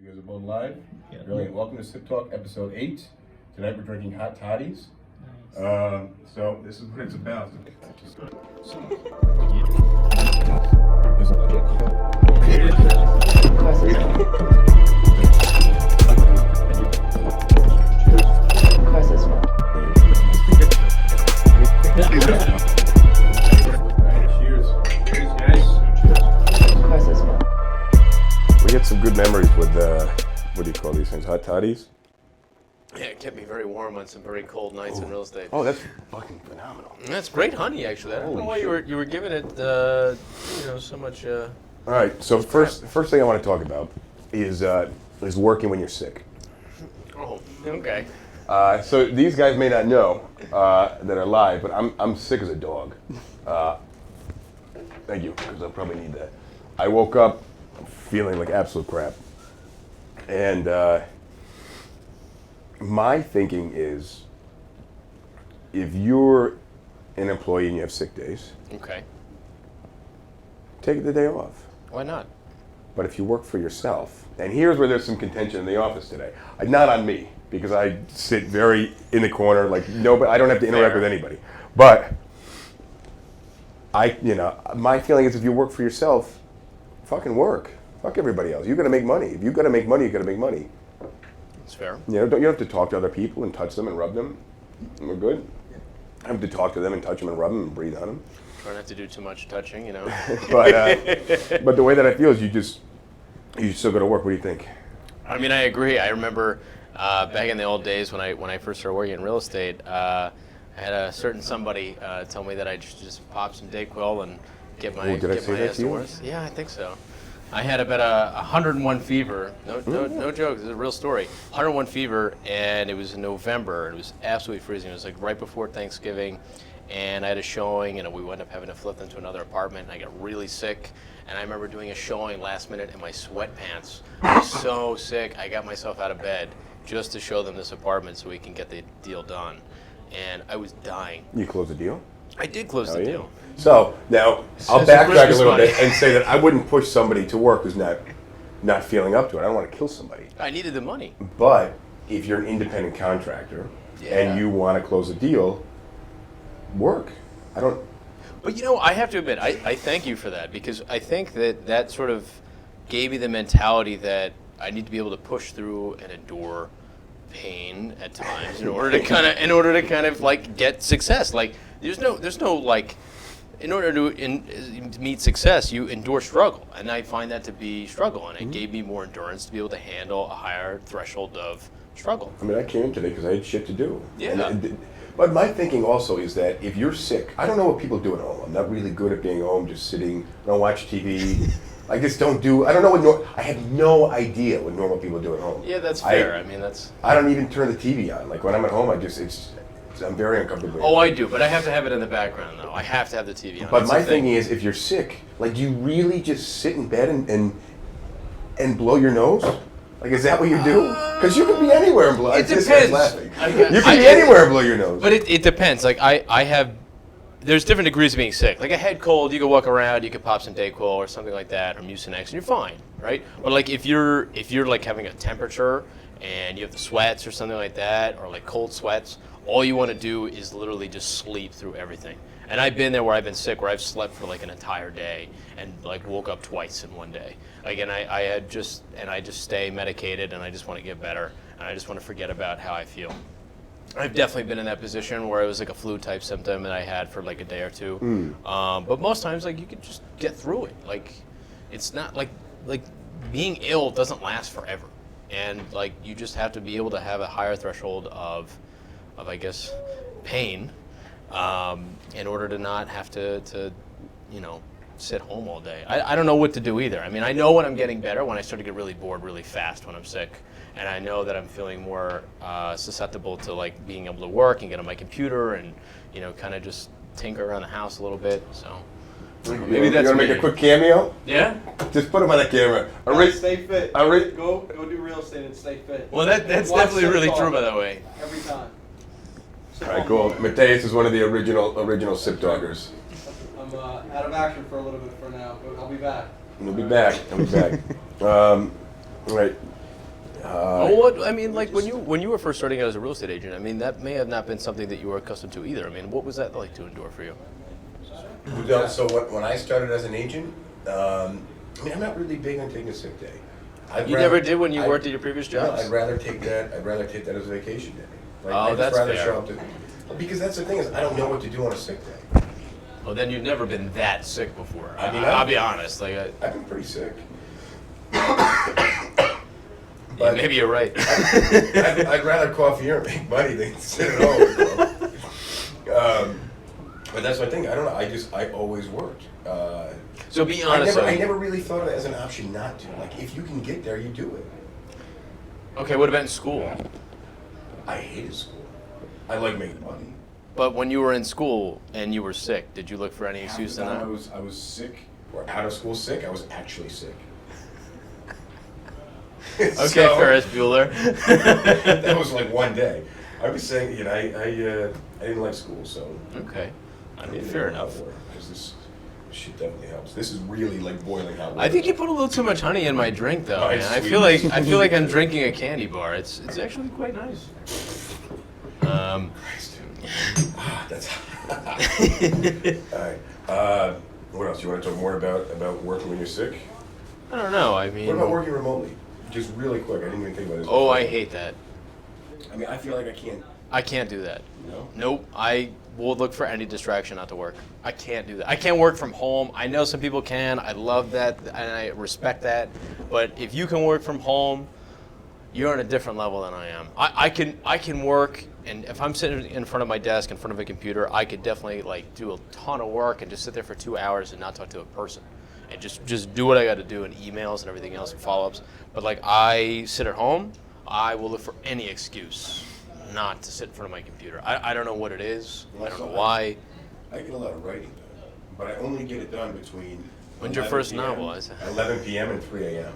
You guys are both live. Yeah. Brilliant. Welcome to SipTalk episode 8. Tonight we're drinking hot toddies. Nice. So this is what it's about. Cheers. Cheers, guys. We had some good memories with, what do you call these things? Hot toddies? Yeah, it kept me very warm on some very cold nights in real estate. Oh, that's fucking phenomenal. And that's great honey, actually. I don't know why you were giving it, so much. All right, so first thing I want to talk about is working when you're sick. Oh, okay. So these guys may not know that are live, but I'm sick as a dog. Thank you, because I'll probably need that. I woke up feeling like absolute crap, and my thinking is, if you're an employee and you have sick days, Okay. take the day off. Why not? But if you work for yourself, and here's where there's some contention in the office today. Not on me, because I sit very in the corner, like nobody. I don't have to interact Fair. with anybody. But my feeling is, if you work for yourself, fucking work. Fuck everybody else. You got to make money. If you got to make money, you got to make money. It's fair. You don't have to talk to other people and touch them and rub them. We're good. I have to talk to them and touch them and rub them and breathe on them. Try not to do too much touching, But the way that I feel is you still got to work. What do you think? I mean, I agree. I remember back in the old days when I first started working in real estate, I had a certain somebody tell me that I just pop some Dayquil and get my Did I say that ass to you? worse. Yeah, I think so. I had about 101 fever. No joke. This is a real story. 101 fever, and it was in November. It was absolutely freezing. It was like right before Thanksgiving, and I had a showing, and we wound up having to flip into another apartment. And I got really sick, and I remember doing a showing last minute in my sweatpants. I was so sick, I got myself out of bed just to show them this apartment so we can get the deal done. And I was dying. You close the deal? I did close Oh, the yeah. deal. So now I'll That's some backtrack a Christmas little money. bit and say that I wouldn't push somebody to work who's not feeling up to it. I don't want to kill somebody. I needed the money. But if you're an independent contractor Yeah. and you want to close a deal, work. I don't. But I have to admit, I thank you for that, because I think that sort of gave me the mentality that I need to be able to push through and endure pain at times in order to kind of like get success. Like there's no like, in order to meet success, you endure struggle, and I find that to be struggle, and it gave me more endurance to be able to handle a higher threshold of struggle. I mean, I came in today because I had shit to do. Yeah. But my thinking also is that if you're sick, I don't know what people do at home. I'm not really good at being home, just sitting. I don't watch TV. I just don't do. I don't know what. I have no idea what normal people do at home. Yeah, that's fair. I mean, that's. I don't even turn the TV on. Like when I'm at home, I'm very uncomfortable. Oh, I do, but I have to have it in the background, though. I have to have the TV on. But That's my the thing. thing is, if you're sick, like, do you really just sit in bed and blow your nose? Like, is that what you do? Because you can be anywhere and blow. It This guy's depends. laughing. I- You can I- be anywhere and blow your nose. But it depends. Like I have, there's different degrees of being sick. Like a head cold, you can walk around, you can pop some Dayquil or something like that, or Mucinex, and you're fine, right? But like if you're like having a temperature and you have the sweats or something like that, or like cold sweats, all you want to do is literally just sleep through everything. And I've been there where I've been sick, where I've slept for like an entire day and like woke up twice in one day. Like, and I just stay medicated, and I just want to get better, and I just want to forget about how I feel. I've definitely been in that position where it was like a flu type symptom that I had for like a day or two. But most times, like, you can just get through it. Like, it's not like being ill doesn't last forever, and like you just have to be able to have a higher threshold of I guess pain in order to not have to sit home all day. I don't know what to do either. I mean, I know when I'm getting better, when I start to get really bored really fast when I'm sick, and I know that I'm feeling more susceptible to like being able to work and get on my computer and kind of just tinker around the house a little bit. So maybe that's you want to me. make a quick cameo? Yeah. Just put him on the camera. Stay fit. Rick- Go do real estate and stay fit. Well, that's Watch definitely really SipTalk true, by the way. Every time. All right, cool. Mateus is one of the original Sip Talkers. I'm out of action for a little bit for now, but I'll be back. We'll be back. All right. What I mean, like when you were first starting out as a real estate agent, I mean that may have not been something that you were accustomed to either. I mean, what was that like to endure for you? So when I started as an agent, I mean, I'm not really big on taking a sick day. You never did when you worked at your previous No, jobs? I'd rather take that as a vacation day. Like, Oh, I'd just that's rather fair. show up to, because that's the thing is, I don't know what to do on a sick day. Well, then you've never been that sick before. I mean, I'll be honest. Like, I've been pretty sick. yeah, maybe you're right. I'd rather cough here and make money than sit at home. You know? But that's my thing. I don't know. I always worked. So be honest. I never really thought of it as an option not to. Like, if you can get there, you do it. Okay, what about in school? I hated school. I like making money. But when you were in school and you were sick, did you look for any excuse in Half that? the time I was sick or out of school sick. I was actually sick. Okay, So, Ferris Bueller. that was like one day. I was saying, you know, I didn't like school, so. Okay, I mean, didn't fair know enough. Because this shit definitely helps. This is really like boiling hot water. I think you put a little too much honey in my drink, though. Oh, Man. it's I sweet. feel like I'm drinking a candy bar. It's actually quite nice. Christ. That's. All right. What else? You want to talk more about working when you're sick? I don't know. I mean, What about working remotely? Just really quick. I didn't even think about this. oh, I hate that. I mean, I feel like I can't. I can't do that. No. Nope. I will look for any distraction not to work. I can't do that. I can't work from home. I know some people can. I love that and I respect that. But if you can work from home, you're on a different level than I am. I can work, and if I'm sitting in front of my desk in front of a computer, I could definitely like do a ton of work and just sit there for 2 hours and not talk to a person. And just do what I got to do in emails and everything else and follow-ups. But like I sit at home, I will look for any excuse not to sit in front of my computer. I don't know what it is. I don't know why. I get a lot of writing done, but I only get it done between. When's your 11 first PM, novel? 11 p.m. and 3 a.m.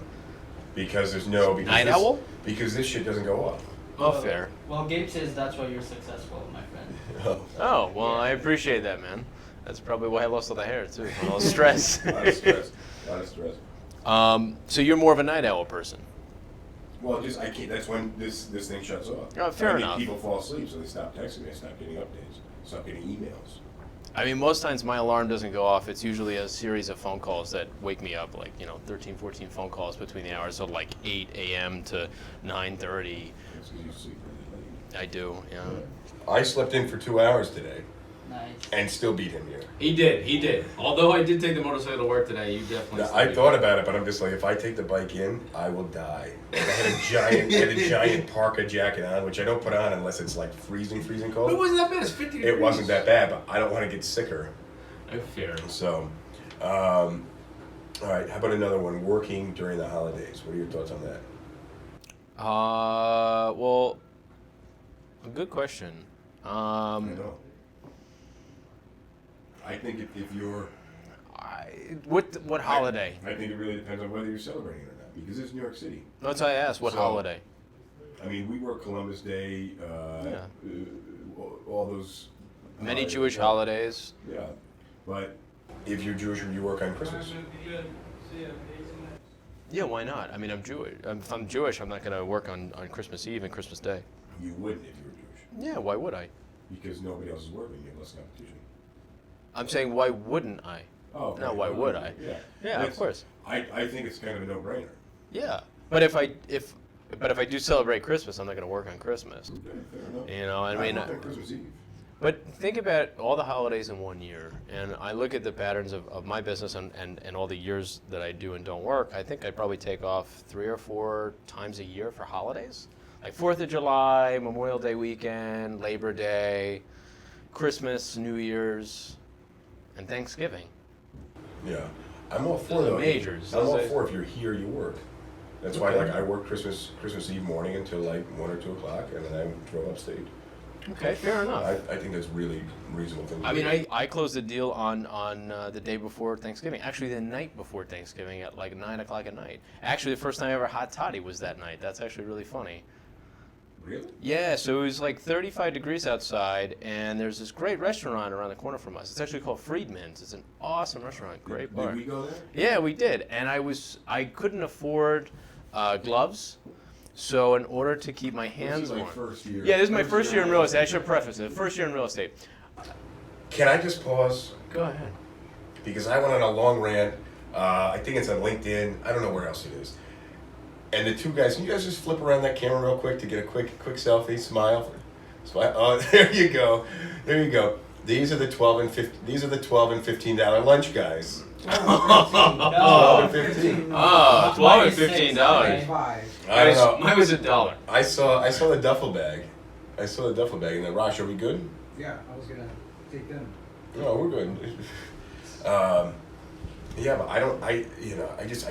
Because there's no because Night this, owl? Because this shit doesn't go off. Oh, fair. Well, Gabe says that's why you're successful, my friend. Oh, well, I appreciate that, man. That's probably why I lost all the hair, too. All the stress. A lot of stress. A lot of stress. So you're more of a night owl person. Well, just I can't. That's when this thing shuts off. Oh, fair I mean, enough. people fall asleep, so they stop texting me. I stop getting updates. Stop getting emails. I mean, most times my alarm doesn't go off. It's usually a series of phone calls that wake me up, like, 13, 14 phone calls between the hours of like 8 a.m. to 9:30. It's because you sleep really late. I do, yeah. I slept in for 2 hours today Nice. and still beat him here. He did. Although I did take the motorcycle to work today, you definitely. Now, I thought about it, but I'm just like, if I take the bike in, I will die. Like, I had a giant parka jacket on, which I don't put on unless it's like freezing cold. It wasn't that bad. It's 50 degrees. It wasn't that bad, but I don't want to get sicker. Fair. So, all right. How about another one? Working during the holidays. What are your thoughts on that? Well, a good question. I know. I think if you're, What holiday? I think it really depends on whether you're celebrating it or not, because it's New York City. That's why I asked. What So- holiday? I mean, we work Columbus Day, all those. Many Jewish holidays. Yeah, but if you're Jewish, you work on Christmas. Yeah, why not? I mean, I'm Jewish. If I'm Jewish, I'm not going to work on Christmas Eve and Christmas Day. You wouldn't if you were Jewish, Yeah, why would I? because nobody else is working. You have less competition. I'm saying, why wouldn't I? Oh, No, right. why would I? Yeah, Yeah, of That's- course. I think it's kind of a no-brainer. Yeah, but if I do celebrate Christmas, I'm not going to work on Christmas. Okay, fair enough. I mean, work on Christmas Eve. but think about all the holidays in 1 year, and I look at the patterns of my business and all the years that I do and don't work. I think I'd probably take off 3 or 4 times a year for holidays, like 4th of July, Memorial Day weekend, Labor Day, Christmas, New Year's, and Thanksgiving. Yeah, I'm all for Those are those. majors. I'm all Those are- for if you're here, you work. That's why, like, I work Christmas Eve morning until like 1 or 2 o'clock, and then I drove upstate. Okay, fair enough. I think that's really reasonable thing. To I do. mean, I closed the deal on the day before Thanksgiving. Actually, the night before Thanksgiving at like 9 o'clock at night. Actually, the first time I ever hot toddy was that night. That's actually really funny. Really? Yeah, so it was like 35 degrees outside, and there's this great restaurant around the corner from us. It's actually called Friedman's. It's an awesome restaurant, great bar. Did we go there? Yeah, we did, and I couldn't afford gloves, So in order to keep my hands This is my warm. first year. Yeah, this is my first year in real estate. I should preface it. First year in real estate. Can I just pause? Go ahead. Because I went on a long rant. I think it's on LinkedIn. I don't know where else it is. And the two guys, can you guys just flip around that camera real quick to get a quick selfie? Smile. Oh, there you go. There you go. These are the $12 and $15 lunch guys. $12 and $15. Oh, $12 and Mine is $6, $15. okay. I don't know. Mine was $1. I saw the duffel bag. And then Rosh, are we good? Yeah, I was gonna take them. No, we're good. Yeah, but I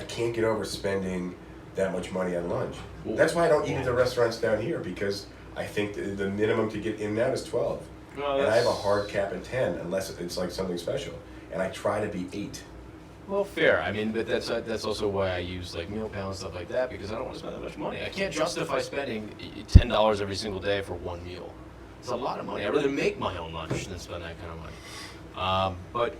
can't get over spending that much money on lunch. Ooh. That's why I don't eat at the restaurants down here, because I think the minimum to get in and out is 12. Well, And I have a hard cap at 10 unless it's like something special. And I try to be 8. Well, fair. I mean, but that's also why I use like meal pounds and stuff like that, because I don't want to spend that much money. I can't justify spending $10 every single day for one meal. It's a lot of money. I'd rather make my own lunch than spend that kind of money. But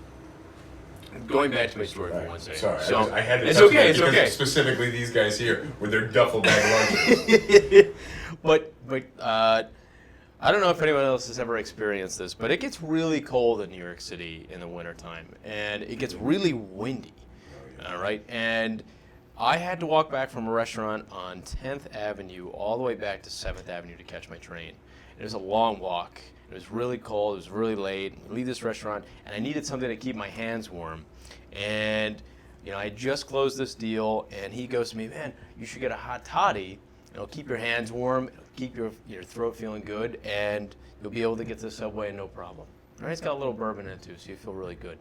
going back to my story for one second. Sorry, So, I had to it's touch okay. that It's because okay. specifically these guys here with their duffel bag lunches. But I don't know if anyone else has ever experienced this, but it gets really cold in New York City in the wintertime, and it gets really windy. All right, and I had to walk back from a restaurant on 10th Avenue all the way back to 7th Avenue to catch my train. It was a long walk. It was really cold. It was really late. We leave this restaurant, and I needed something to keep my hands warm. And I just closed this deal, and he goes to me, "Man, you should get a hot toddy. It'll keep your hands warm, it'll keep your throat feeling good, and you'll be able to get to the subway no problem." Right? It's got a little bourbon in it too, so you feel really good.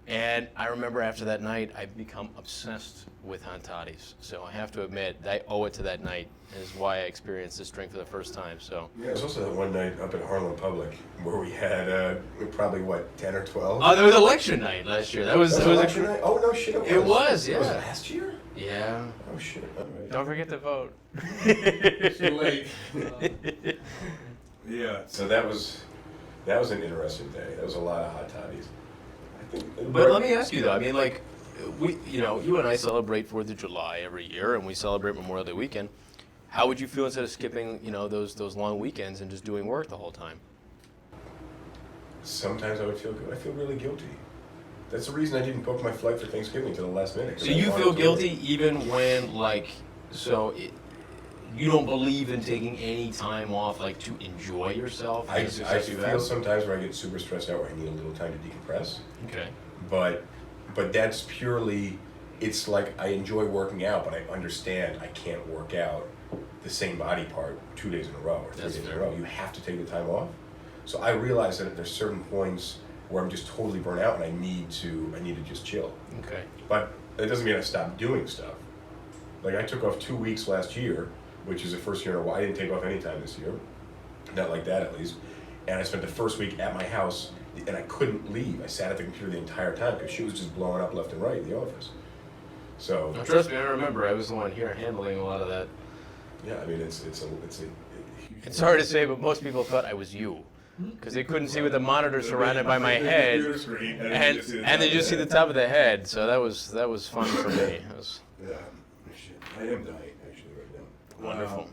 And I remember after that night, I've become obsessed with hot toddies. So I have to admit, I owe it to that night. Is why I experienced this drink for the first time. So. Yeah, it was also that one night up at Harlem Public where we had probably 10 or 12. Oh, there was election night last year. That was election night? Oh no, shit! It was, yeah. Was it last year? Yeah. Oh shit! All right. Don't forget to vote. Too late. Yeah. So that was an interesting day. That was a lot of hot toddies. I think. But let me ask you though. I mean, like, you and I celebrate 4th of July every year, and we celebrate Memorial Day weekend. How would you feel instead of skipping, those long weekends and just doing work the whole time? Sometimes I would feel good. I feel really guilty. That's the reason I didn't book my flight for Thanksgiving to the last minute. 'Cause So I you wanted feel to. guilty even when, you don't believe in taking any time off, like, to enjoy yourself? I as success you've had? feel sometimes where I get super stressed out where I need a little time to decompress. Okay. But that's purely, it's like I enjoy working out, but I understand I can't work out the same body part 2 days in a row or 3 That's days in a fair. row. You have to take the time off. So I realize that there's certain points where I'm just totally burnt out and I need to just chill. Okay. But that doesn't mean I stopped doing stuff. Like I took off 2 weeks last year, which is the first year in a while. I didn't take off any time this year. Not like that at least. And I spent the first week at my house and I couldn't leave. I sat at the computer the entire time because she was just blowing up left and right in the office. So Now, trust me, I remember. I was the one here handling a lot of that. yeah, I mean it's It's hard to say, but most people thought I was you, because they couldn't see with the monitor surrounded by my head, and they just see the top of the head. So that was fun for me. It was Yeah, shit. I am dying actually right now. wonderful.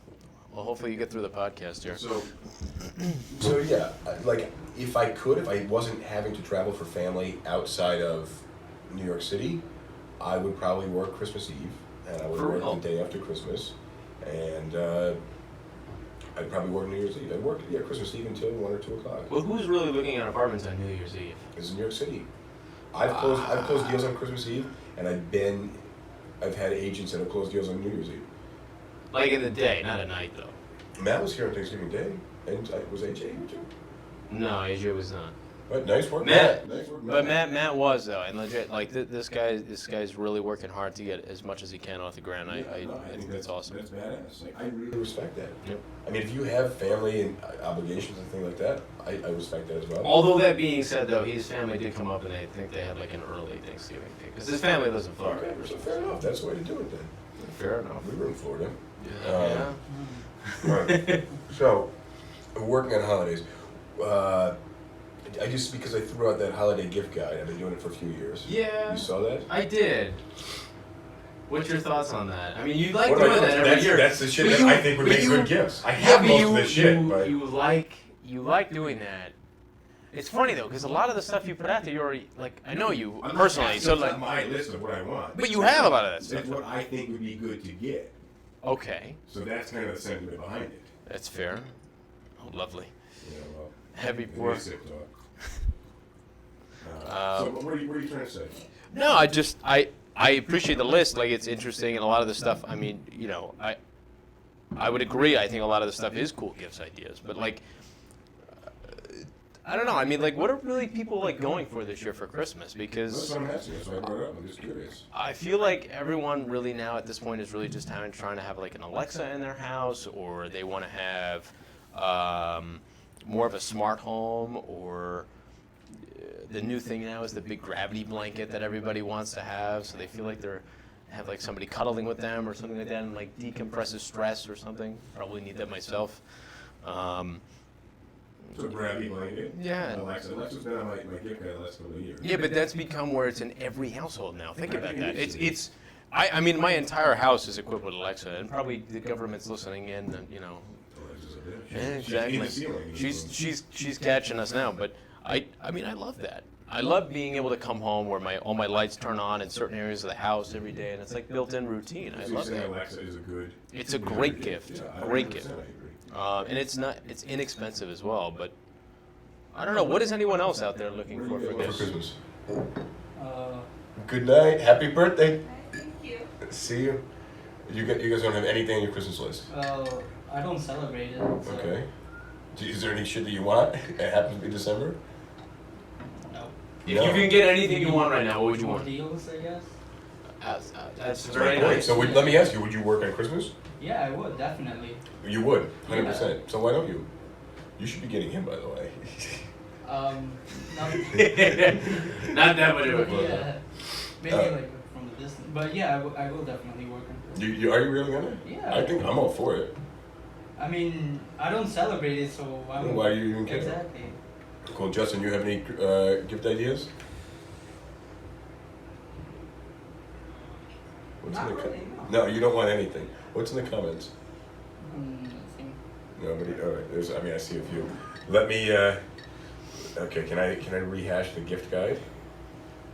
Well, hopefully you get through the podcast here. So yeah, like if I wasn't having to travel for family outside of New York City, I would probably work Christmas Eve, and I would For work real? the day after Christmas, and I'd probably work New Year's Eve. I'd work Christmas Eve until 1 or 2 o'clock. Well, who's really looking at apartments on New Year's Eve? This is New York City. I've closed deals on Christmas Eve, and I've had agents that have closed deals on New Year's Eve. Like in the day, not at night though. Matt was here on Thanksgiving Day, and was AJ here too? No, AJ was not. But nice work, Matt. Nice work, But Matt was though, and legit, like this guy's really working hard to get as much as he can off the ground. I think that's awesome. That's badass. Like, I really respect that. Yep. I mean, if you have family and obligations and things like that, I respect that as well. Although that being said, though, his family did come up and I think they had like an early Thanksgiving thing because his family lives in Florida. Okay, so fair enough. That's the way to do it then. Fair enough. We were in Florida. Yeah. Right. So, working on holidays. I just, because I threw out that holiday gift guide, I've been doing it for a few years. Yeah. You saw that? I did. What's your thoughts on that? I mean, you like What doing about- that every that's, year. that's the shit But that you- I think would but make you- good gifts. I Yeah, have but most you, of this shit, but you like doing that. It's funny though, because a lot of the stuff you put out there, you already like. I know you I'm not personally, asking so it's like. on my list of what I want. But you have a lot of that It's stuff. what I think would be good to get. Okay, So that's kind of the sentiment behind it. that's fair. Oh, lovely. Yeah, well, Heavy it pour. is SipTalk. So what are you trying to say? No, I appreciate the list. Like it's interesting, and a lot of the stuff. I mean, you know, I would agree. I think a lot of the stuff is cool gifts ideas, but like. I don't know. I mean, like, what are really people like going for this year for Christmas? That's Because what I'm asking. That's why I brought it up. I'm just curious. I feel like everyone really now at this point is really just trying to have like an Alexa in their house, or they want to have more of a smart home, or the new thing now is the big gravity blanket that everybody wants to have, so they feel like they're have like somebody cuddling with them or something like that, and like decompresses stress or something. Probably need that myself. So gravity blanket. Yeah. Alexa's been on my gift card the last couple of years. Yeah, but that's become where it's in every household now. Think about that. It's. I mean, my entire house is equipped with Alexa, and probably the government's listening in, and you know. Alexa's a bitch. Yeah, She's in the exactly. ceiling. She's catching us now, but I mean, I love that. I love being able to come home where all my lights turn on in certain areas of the house every day, and it's like built-in routine. I So you're love saying that. Alexa is a good. It's a great gift. Yeah, Great 100% gift. I agree. And it's inexpensive as well. But I don't know. What is anyone else out there looking for For gifts? Christmas. Uh, Good night. Happy birthday. Thank you. See you. You guys don't have anything on your Christmas list. I don't celebrate it. So Okay. Is there any shit that you want? It happens to be December. No. If you can get anything you want right now, what would you More want? deals, I guess. That's That's very my point. nice. So let me ask you: would you work on Christmas? Yeah, I would definitely. You would, 100%. So why don't you? You should be getting him, by the way. Not, Not that much of a yeah, maybe like from the distance. But yeah, I will definitely work on it. Are you really gonna? Yeah. I think I'm all for it. I mean, I don't celebrate it, so Then why do you even care? Exactly. Cool, Justin. You have any gift ideas? What's Not in the really, No, you don't want anything. What's in the comments? I think Nobody. All right. I see a few. Let me. Okay. Can I rehash the gift guide?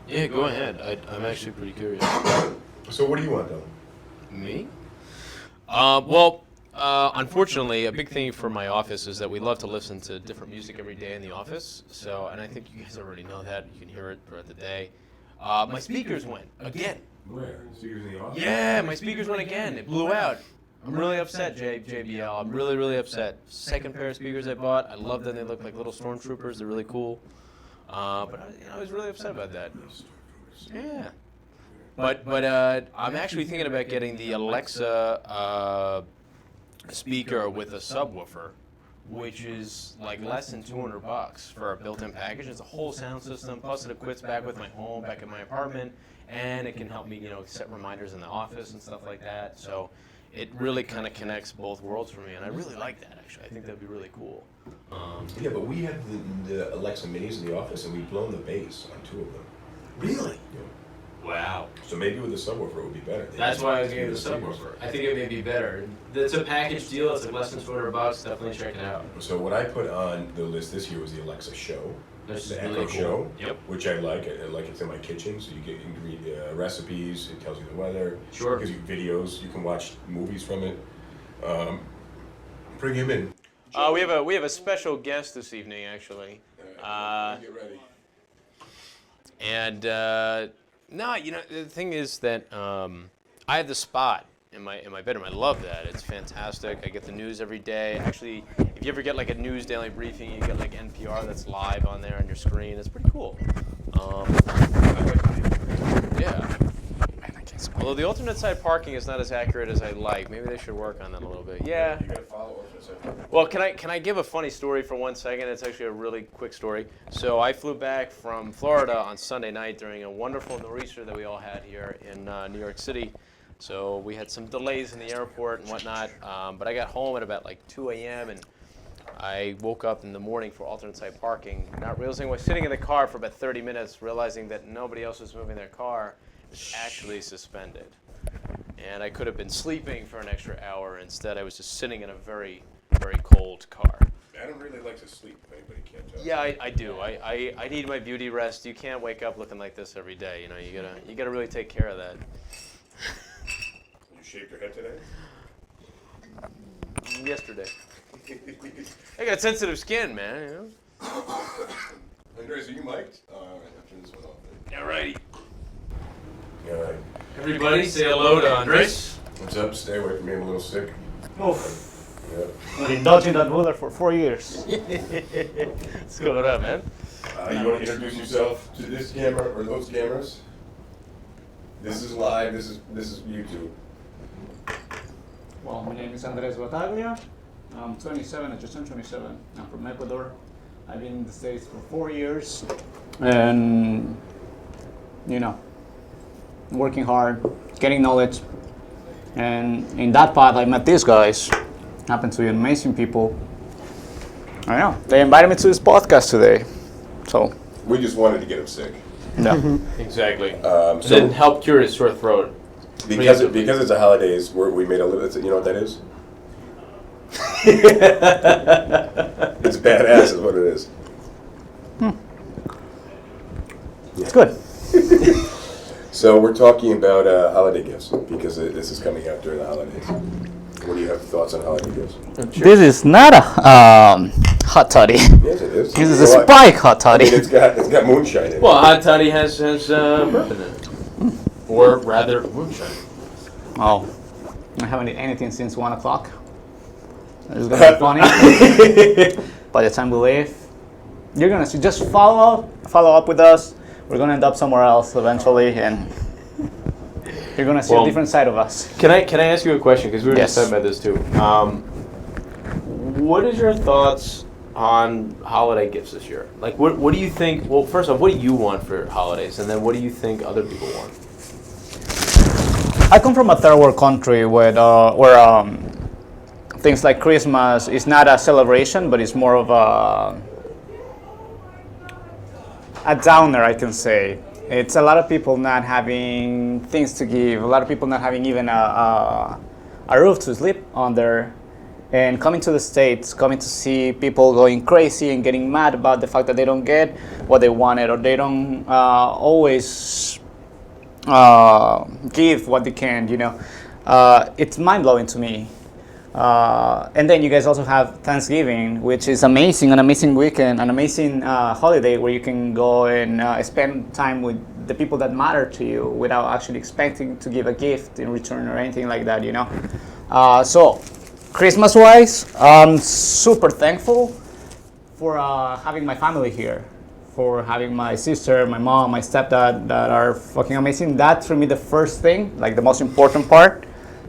Yeah, go ahead. I'm actually pretty curious. So what do you want though? Me? Well, unfortunately, a big thing for my office is that we love to listen to different music every day in the office. So, and I think you guys already know that. You can hear it throughout the day. My speakers went again. Where? Speakers in the office? Yeah, my speakers went again. It blew out. I'm really upset, JBL. I'm really, really upset. Second pair of speakers I bought. I love them. They look like little stormtroopers. They're really cool. But I was really upset about that. Yeah. But I'm actually thinking about getting the Alexa speaker with a subwoofer, which is like less than $200 for a built-in package. It's a whole sound system, plus it equips back with my home, back in my apartment, and it can help me, set reminders in the office and stuff like that. So it really kind of connects both worlds for me, and I really like that, actually. I think that'd be really cool. Yeah, but we have the Alexa minis in the office, and we've blown the bass on 2 of them. Really? Yeah. Wow. So maybe with the subwoofer it would be better. That's why I was getting the subwoofer. I think it may be better. It's a package deal. It's like less than $200. Definitely check it out. So what I put on the list this year was the Alexa Show, This the is Echo really cool. Show, Yep. which I like. I like it's in my kitchen, so you get recipes. It tells you the weather. Sure. It gives you videos. You can watch movies from it. Bring him in. We have a special guest this evening, actually. Get ready. And no, the thing is that I have the spot in my bedroom. I love that. It's fantastic. I get the news every day. Actually, if you ever get like a news daily briefing, you get like NPR that's live on there on your screen. It's pretty cool. Yeah. Although the alternate side parking is not as accurate as I'd like. Maybe they should work on that a little bit. Yeah. You gotta follow up for a second. Well, can I give a funny story for 1 second? It's actually a really quick story. So I flew back from Florida on Sunday night during a wonderful nor'easter that we all had here in New York City. So we had some delays in the airport and whatnot, but I got home at about like 2 a.m. and I woke up in the morning for alternate side parking, not realizing I was sitting in the car for about 30 minutes, realizing that nobody else was moving their car. It was actually suspended. and I could have been sleeping for an extra hour. Instead, I was just sitting in a very, very cold car. Adam really likes to sleep, if anybody can't tell. Yeah, I do. I need my beauty rest. You can't wake up looking like this every day. You know, you gotta really take care of that. You shaved your head today? Yesterday. I got sensitive skin, man. You know? Andres, are you mic'd? All right, I'll turn this one off. Alrighty. All right. Everybody, say hello to Andres. What's up? Stay away from me. I'm a little sick. Oof. Yeah. I've been dodging that bullet for 4 years. What's going on, man? You want to introduce yourself to this camera or those cameras? This is live. This is YouTube. Well, my name is Andres Bataglia. I'm 27, I just turned 27. I'm from Ecuador. I've been in the States for 4 years. And, you know, working hard, getting knowledge. And in that path, I met these guys. Happened to be amazing people. I know. They invited me to this podcast today. So, We just wanted to get him sick. yeah. Exactly. So And then help cure his sore throat. because it's the holidays, we made a little. You know what that is? It's badass, is what it is. It's good. So we're talking about holiday gifts because this is coming out during the holidays. What do you have thoughts on holiday gifts? This is not a hot toddy. Yes, it is. This is a Well, spike hot toddy. I mean, it's got moonshine in it. Well, hot toddy has bourbon in it, or rather moonshine. Oh, I haven't eaten anything since 1 o'clock. It's gonna be funny. By the time we leave, you're gonna see. Just follow up with us. We're gonna end up somewhere else eventually, and you're gonna see Well, a different side of us. Can I ask you a question? Because we were just Yes. talking about this too. What is your thoughts on holiday gifts this year? Like, what do you think? Well, first off, what do you want for holidays, and then what do you think other people want? I come from a third world country where things like Christmas is not a celebration, but it's more of a downer, I can say. It's a lot of people not having things to give, a lot of people not having even a roof to sleep under, and coming to the States, coming to see people going crazy and getting mad about the fact that they don't get what they wanted, or they don't always give what they can, you know. It's mind-blowing to me. And then you guys also have Thanksgiving, which is amazing, an amazing weekend, an amazing holiday where you can go and spend time with the people that matter to you without actually expecting to give a gift in return or anything like that, you know. So Christmas-wise, I'm super thankful for having my family here, for having my sister, my mom, my stepdad that are fucking amazing. That's for me the first thing, like the most important part,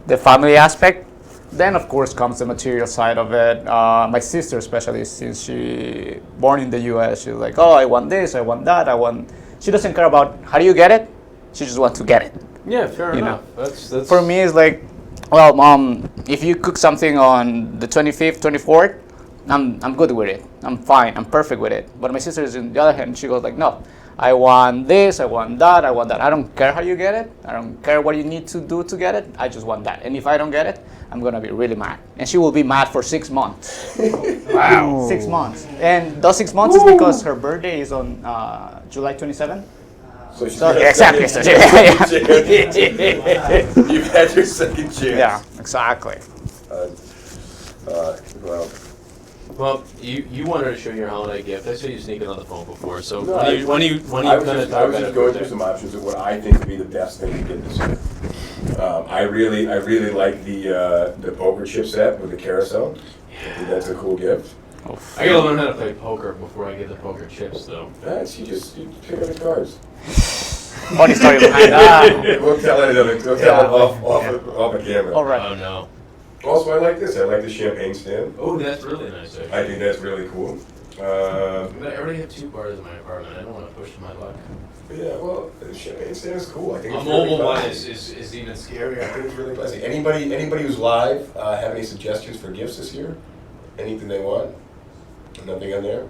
the family aspect. Then of course comes the material side of it. My sister, especially since she born in the U.S., she's like, oh, I want this, I want that, I want. She doesn't care about how do you get it. She just wants to get it. Yeah, fair You enough. That's For me, it's like, well, mom, if you cook something on the 25th, 24th, I'm good with it. I'm fine. I'm perfect with it. But my sister is on the other hand. She goes like, no, I want this. I want that. I want that. I don't care how you get it. I don't care what you need to do to get it. I just want that. And if I don't get it, I'm gonna be really mad. And she will be mad for 6 months. Wow. 6 months. And those 6 months is because her birthday is on July 27th. So she's So got a exactly. second chance. You've had your second chance. Yeah, exactly. Well, Well, you wanted to show your holiday gift. I saw you sneaking on the phone before. So no, when you I was kind of just, talk I was about just it? going through some options of what I think would be the best thing to get this year. I really like the poker chip set with the carousel. I think that's a cool gift. I gotta learn how to play poker before I get the poker chips, though. You pick up the cards. Funny story behind that. We'll tell it off a camera. All right. Oh no. Also, I like this. I like the champagne stand. Oh, that's really nice. Actually. I think that's really cool. But I already have 2 bars in my apartment. I don't want to push my luck. Yeah, well, the champagne stand is cool. I think A it's really mobile one classy. is even I scarier. think it's really classy. Anybody who's live have any suggestions for gifts this year? Anything they want? Nothing on there?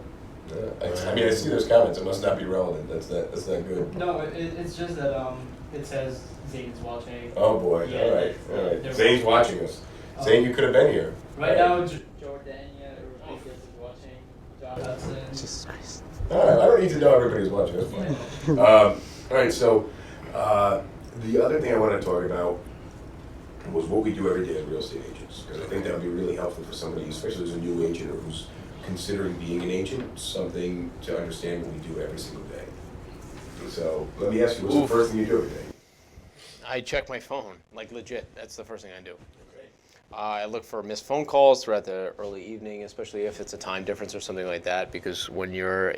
I mean, I see those comments. It must not be relevant. That's not good. No, it's just that it says Zane's watching. Oh boy. Yeah, All right. they're Zane's watching us. Zane, you could have been here. Right now, Jordania Rodriguez is watching. John Hudson. Jesus Christ. All right. I don't need to know everybody's watching. That's fine. All right. So the other thing I wanted to talk about was what we do every day as real estate agents, because I think that would be really helpful for somebody, especially as a new agent or who's considering being an agent, something to understand what we do every single day. So let me ask you, what's the first thing you do every day? I check my phone, like legit. That's the first thing I do. I look for missed phone calls throughout the early evening, especially if it's a time difference or something like that, because when you're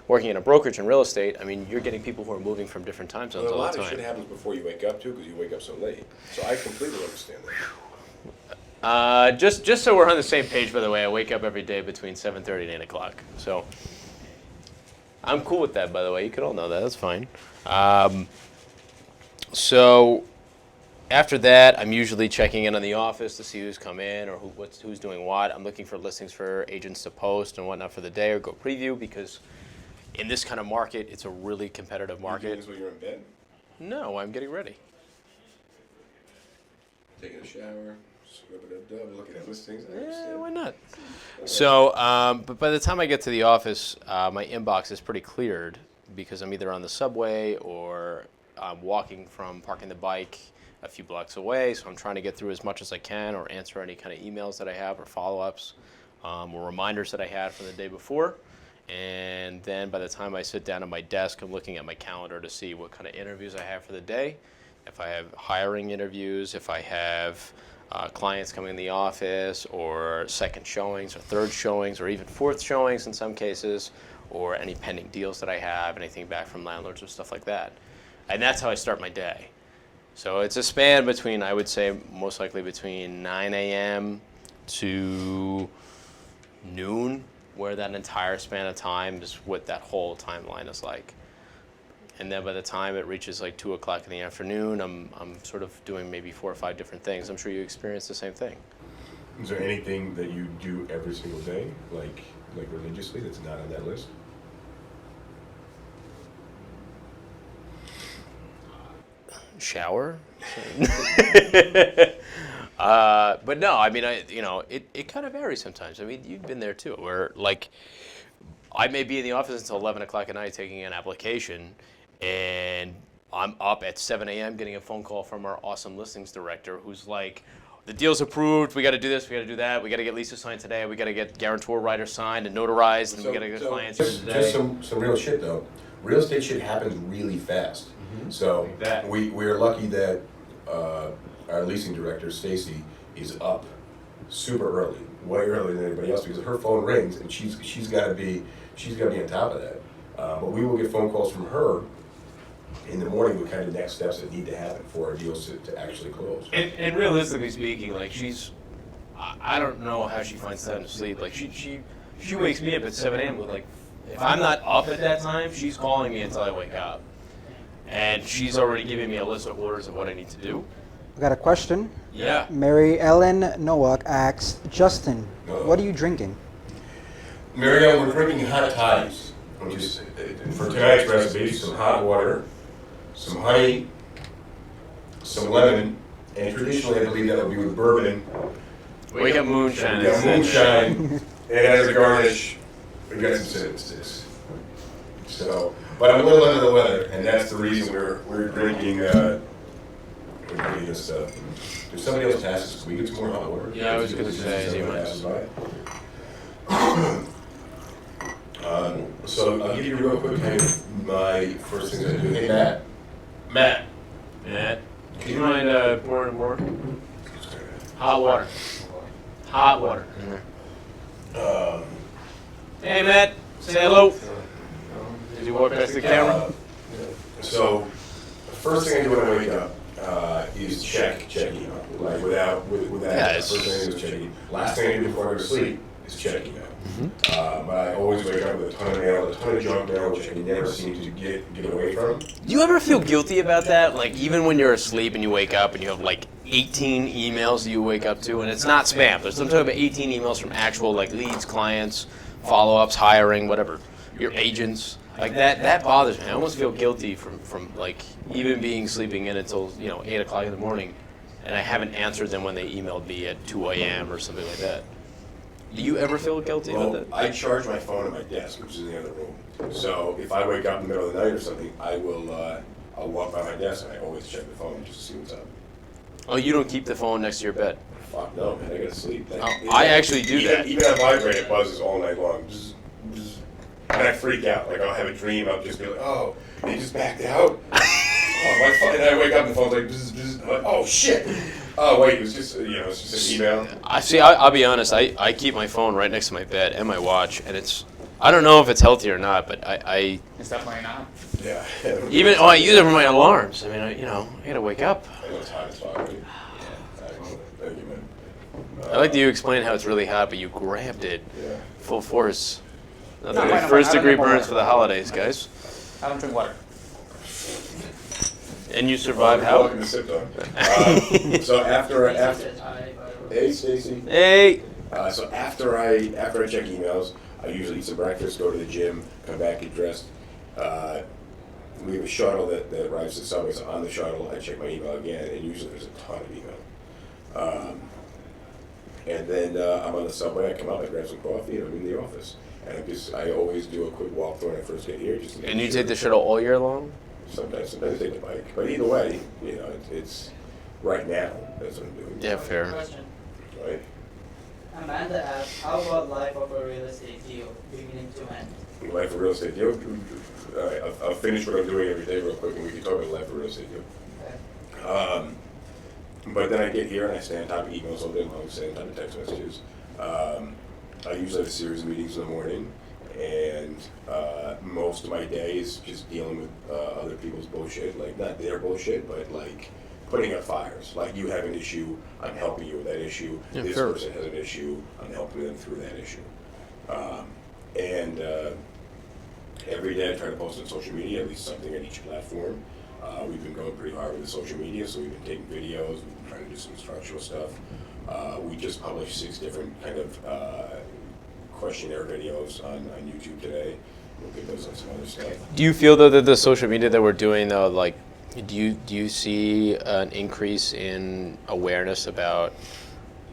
working in a brokerage in real estate, I mean, you're getting people who are moving from different time zones Well, a all lot the of time. shit happens before you wake up too, because you wake up so late. So I completely understand that. Just so we're on the same page, by the way, I wake up every day between 7:30 and 8 o'clock. So I'm cool with that, by the way. You could all know that. That's fine. So after that, I'm usually checking in on the office to see who's come in or who's doing what. I'm looking for listings for agents to post and whatnot for the day or go preview, because in this kind of market, it's a really competitive You doing market. this while you're in bed, No, I'm getting ready. taking a shower, swimming a dub, looking at listings. I Yeah, understand. why not? So, but by the time I get to the office, my inbox is pretty cleared because I'm either on the subway or I'm walking from parking the bike a few blocks away. So I'm trying to get through as much as I can or answer any kind of emails that I have or follow-ups or reminders that I had from the day before. And then by the time I sit down at my desk, I'm looking at my calendar to see what kind of interviews I have for the day. If I have hiring interviews, if I have clients coming in the office, or second showings, or third showings, or even fourth showings in some cases, or any pending deals that I have, anything back from landlords or stuff like that. And that's how I start my day. So it's a span between, I would say, most likely between 9 a.m. to noon, where that entire span of time is what that whole timeline is like. And then by the time it reaches like 2 o'clock in the afternoon, I'm sort of doing maybe 4 or 5 different things. I'm sure you experience the same thing. Is there anything that you do every single day, like religiously, that's not on that list? Shower? But no, I mean, it kind of varies sometimes. I mean, you've been there too, where like I may be in the office until 11 o'clock at night taking an application, and I'm up at 7 a.m. getting a phone call from our awesome listings director who's like, the deal's approved, we got to do this, we got to do that, we got to get leases signed today, we got to get guarantor writer signed and notarized, and we got to get clients in today. Just some real shit though. Real estate shit happens really fast. So we're lucky that our leasing director, Stacy, is up super early, way earlier than anybody else, because her phone rings and she's got to be on top of that. But we will get phone calls from her in the morning with kind of next steps that need to happen for our deals to actually close. And realistically speaking, like I don't know how she finds time to sleep. Like she wakes me up at 7 a.m. with like, if I'm not up at that time, she's calling me until I wake up. And she's already giving me a list of orders of what I need to do. I got a question. Yeah. Mary Ellen Nowak asks, Justin, Uh-oh. what are you drinking? Marielle, we're drinking hot toddies. For tonight's recipe, some hot water, some honey, some lemon, and traditionally I believe that would be with bourbon. We got moonshine. We got moonshine, and as a garnish, we got some cinnamon sticks. So, but I'm a little under the weather, and that's the reason we're drinking this stuff. If somebody else passes, can we get some more hot water? Yeah, I was gonna say, as you might. Passes by. So I'll give you real quick kind of my first things I do. Hey, Matt. Matt, do you mind pouring more? Hot water. Hot water. Hey, Matt, say hello. Did you walk past the camera? So the first thing I do when I wake up is check email. Like without Yes. first thing is check email. Last thing I do before I go to sleep is check email. But I always wake up with a ton of mail, a ton of junk mail, which I can never seem to get away from. Do you ever feel guilty about that? Like even when you're asleep and you wake up and you have like 18 emails that you wake up to, and it's not spam. There's some type of 18 emails from actual like leads, clients, follow-ups, hiring, whatever, your agents. Like that bothers me. I almost feel guilty from like even sleeping in until 8 o'clock in the morning, and I haven't answered them when they emailed me at 2 a.m. or something like that. Do you ever feel guilty about Well, that? I charge my phone at my desk, which is in the other room. So if I wake up in the middle of the night or something, I'll walk by my desk and I always check the phone just to see what's up. Oh, you don't keep the phone next to your bed? Fuck no, man, I gotta sleep. I actually do that. Even on vibrate, it buzzes all night long. Bzz, bzz. And I freak out. Like I'll have a dream, I'll just be like, oh, they just backed out. Oh, my phone. And I wake up and the phone's like, bzz, bzz. I'm like, oh shit. Oh wait, it was just it's just an email. I'll be honest. I keep my phone right next to my bed and my watch, and I don't know if it's healthy or not, but I It's definitely not. Yeah. I use it for my alarms. I mean, I gotta wake up. I know it's hot as fuck. Right? Yeah. Thank you, man. I like that you explained how it's really hot, but you grabbed it Yeah. full force. Nothing No, like I first don't degree drink burns water. for the holidays, guys. I don't drink water. And you survive how? Welcome to SipTalk. So after Says hi, by the way. hey Stacy. Hey. So after I check emails, I usually eat some breakfast, go to the gym, come back, get dressed. We have a shuttle that arrives at the subway. So on the shuttle, I check my email again, and usually there's a ton of email. And then I'm on the subway. I come out, I grab some coffee, and I'm in the office. And I always do a quick walk through when I first get here. Just to make And you sure. take the shuttle all year long? Sometimes I take the bike, but either way, it's right now. That's what I'm doing. Yeah, fair. Question. Right. Amanda asked, how about life of a real estate deal, beginning to end? Life of real estate deal. All right, I'll finish what I'm doing every day real quick, and we can talk about life of real estate deal. Okay. But then I get here and I stay on top of emails all day long, stay on top of text messages. I usually have a series of meetings in the morning, and most of my day is just dealing with other people's bullshit, like not their bullshit, but like putting out fires. Like you have an issue, I'm helping you with that issue. Yeah, This fair. person has an issue, I'm helping them through that issue. And every day I try to post on social media, at least something on each platform. We've been going pretty hard with the social media, so we've been taking videos, we've been trying to do some instructional stuff. We just published 6 different kind of questionnaire videos on YouTube today. We'll get those on some other stuff. Do you feel though that the social media that we're doing though, like, do you see an increase in awareness about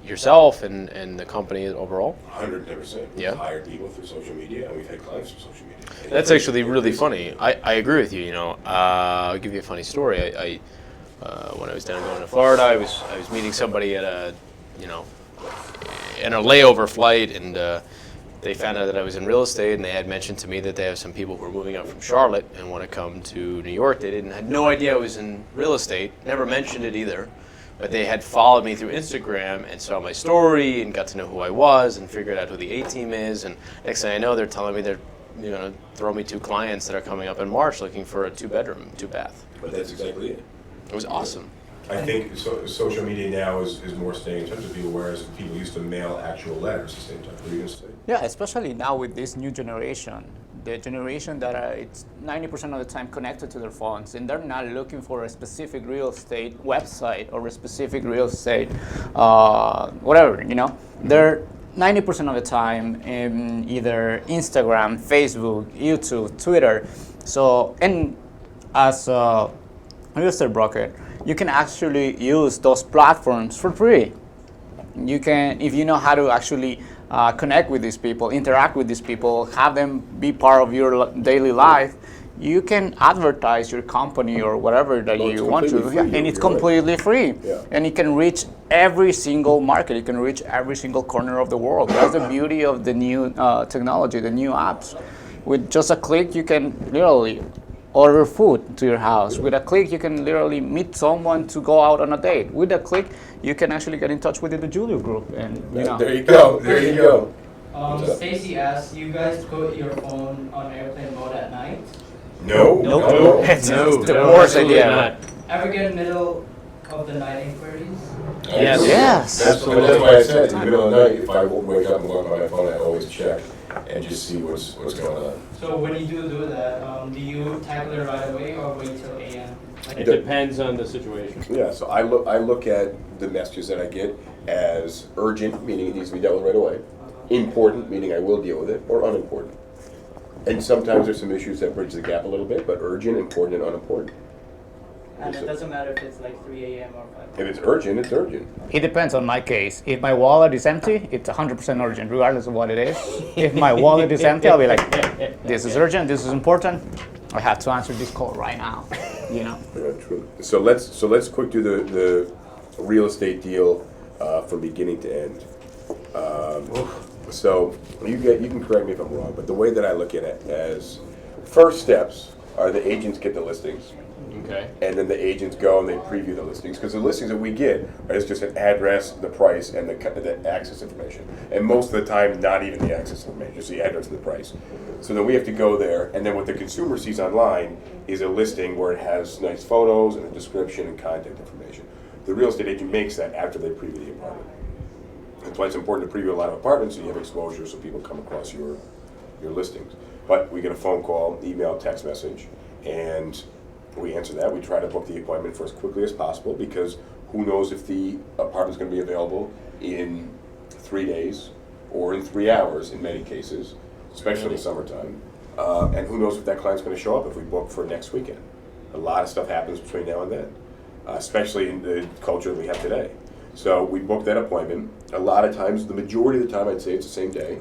yourself and the company overall? 110%. Yeah. We've hired people through social media, and we've had clients through social media. And That's it's actually really increasing. funny. I agree with you. I'll give you a funny story. I when I was down going to Florida, I was meeting somebody at in a layover flight, and they found out that I was in real estate, and they had mentioned to me that they have some people who are moving up from Charlotte and want to come to New York. They had no idea I was in real estate. Never mentioned it either. But they had followed me through Instagram and saw my story and got to know who I was and figured out who the A-team is. And next thing I know, they're telling me they're going to throw me 2 clients that are coming up in March looking for a 2-bedroom, 2-bath. But that's exactly it. It was awesome. I think social media now is more staying in touch with people, whereas people used to mail actual letters to stay in touch. What are you going to say? Yeah, especially now with this new generation, the generation that are it's 90% of the time connected to their phones, and they're not looking for a specific real estate website or a specific real estate, whatever, They're 90% of the time in either Instagram, Facebook, YouTube, Twitter. So, and as a real estate broker, you can actually use those platforms for free. You can, if you know how to actually connect with these people, interact with these people, have them be part of your daily life, you can advertise your company or whatever that Well, it's you want to. completely free, And it's you're right. completely free. Yeah. And it can reach every single market. It can reach every single corner of the world. That's the beauty of the new technology, the new apps. With just a click, you can literally order food to your house. With a click, you can literally meet someone to go out on a date. With a click, you can actually get in touch with the DiGiulio Group, and There you go. There you go. Stacy asked, you guys put your phone on airplane mode at night? No. No. It's the worst absolutely idea. not. Ever get middle of the night inquiries? Yes. Yes. That's why I said in the middle of the night, if I wake up and walk by my phone, I always check and just see what's going on. So when you do that, do you tackle it right away or wait till AM? It depends on the situation. Yeah, so I look at the messages that I get as urgent, meaning it needs to be dealt with right away. important, meaning I will deal with it, or unimportant. And sometimes there's some issues that bridge the gap a little bit, but urgent, important, and unimportant. And it doesn't matter if it's like 3 a.m. or 5 If it's urgent, it's urgent. It depends on my case. If my wallet is empty, it's 100% urgent, regardless of what it is. If my wallet is empty, I'll be like, this is urgent, this is important. I have to answer this call right now. You know. Yeah, true. So let's quick do the real estate deal from beginning to end. So you can correct me if I'm wrong, but the way that I look at it as first steps are the agents get the listings. Okay. And then the agents go and they preview the listings, because the listings that we get is just an address, the price, and the access information. And most of the time, not even the access information, just the address and the price. So then we have to go there, and then what the consumer sees online is a listing where it has nice photos and a description and contact information. The real estate agent makes that after they preview the apartment. That's why it's important to preview a lot of apartments so you have exposure so people come across your listings. But we get a phone call, email, text message, and we answer that. We try to book the appointment for as quickly as possible, because who knows if the apartment's going to be available in 3 days or in 3 hours in many cases, especially in the summertime. And who knows if that client's going to show up if we book for next weekend. A lot of stuff happens between now and then, especially in the culture that we have today. So we book that appointment. A lot of times, the majority of the time, I'd say it's the same day.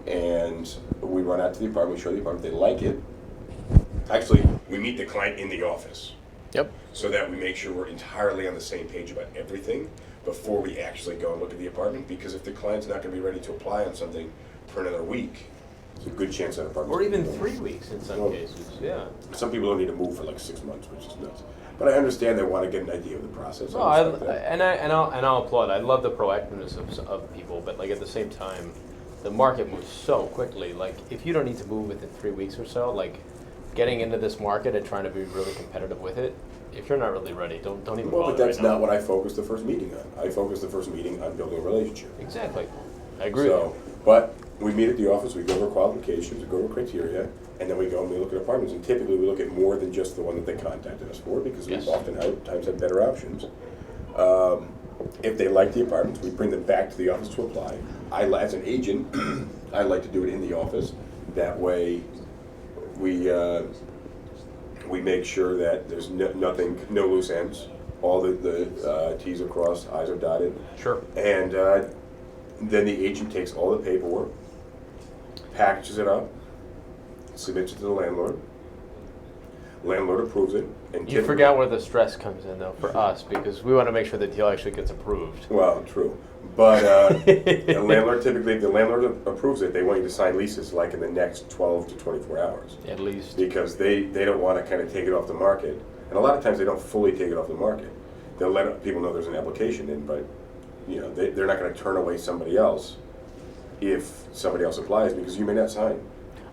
And we run out to the apartment, we show the apartment, they like it. Actually, we meet the client in the office. Yep. So that we make sure we're entirely on the same page about everything before we actually go and look at the apartment. Because if the client's not going to be ready to apply on something for another week, there's a good chance that apartment. Or even 3 weeks in some cases. Yeah. Some people don't need to move for like 6 months, which is nuts. But I understand they want to get an idea of the process. No, I'll applaud. I love the proactiveness of people, but like at the same time, the market moves so quickly. Like if you don't need to move within 3 weeks or so, like getting into this market and trying to be really competitive with it, if you're not really ready, don't even Well, bother but that's right now. not what I focus the first meeting on. I focus the first meeting on building a relationship. Exactly. I agree with So, but we meet at the office, we go over qualifications, we go over criteria, and then we go and we look at apartments. And typically we look at more than just the one that they contacted us for, because Yes. we oftentimes have better options. If they like the apartments, we bring them back to the office to apply. As an agent, I like to do it in the office. That way, we make sure that there's no loose ends. All the T's are crossed, I's are dotted. Sure. And then the agent takes all the paperwork, packages it up, submits it to the landlord. Landlord approves it. And You forgot where the stress comes in, though, for us, because we want to make sure the deal actually gets approved. Well, true. But the landlord typically, if the landlord approves it, they want you to sign leases like in the next 12 to 24 hours. At least. Because they don't want to kind of take it off the market. And a lot of times they don't fully take it off the market. They'll let people know there's an application in, but you know they're not going to turn away somebody else if somebody else applies, because you may not sign.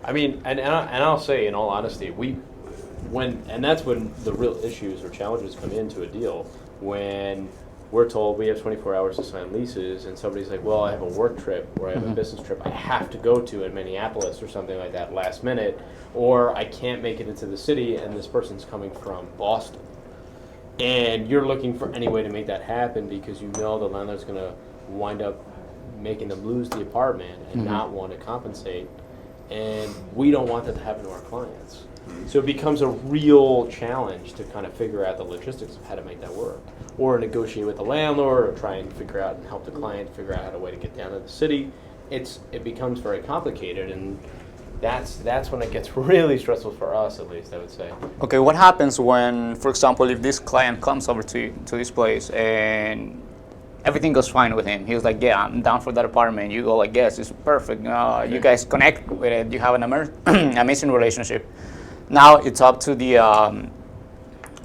I mean, and I'll say, in all honesty, that's when the real issues or challenges come into a deal, when we're told we have 24 hours to sign leases, and somebody's like, well, I have a work trip or I have a business trip I have to go to in Minneapolis or something like that last minute, or I can't make it into the city and this person's coming from Boston. And you're looking for any way to make that happen because you know the landlord's going to wind up making them lose the apartment and not want to compensate. And we don't want that to happen to our clients. So it becomes a real challenge to kind of figure out the logistics of how to make that work. Or negotiate with the landlord, or try and figure out and help the client figure out how to way to get down to the city. It becomes very complicated, and that's when it gets really stressful for us, at least, I would say. Okay, what happens when, for example, if this client comes over to this place and everything goes fine with him? He was like, yeah, I'm down for that apartment. You go like, yes, it's perfect. You guys connect with it. You have an amazing relationship. Now it's up to the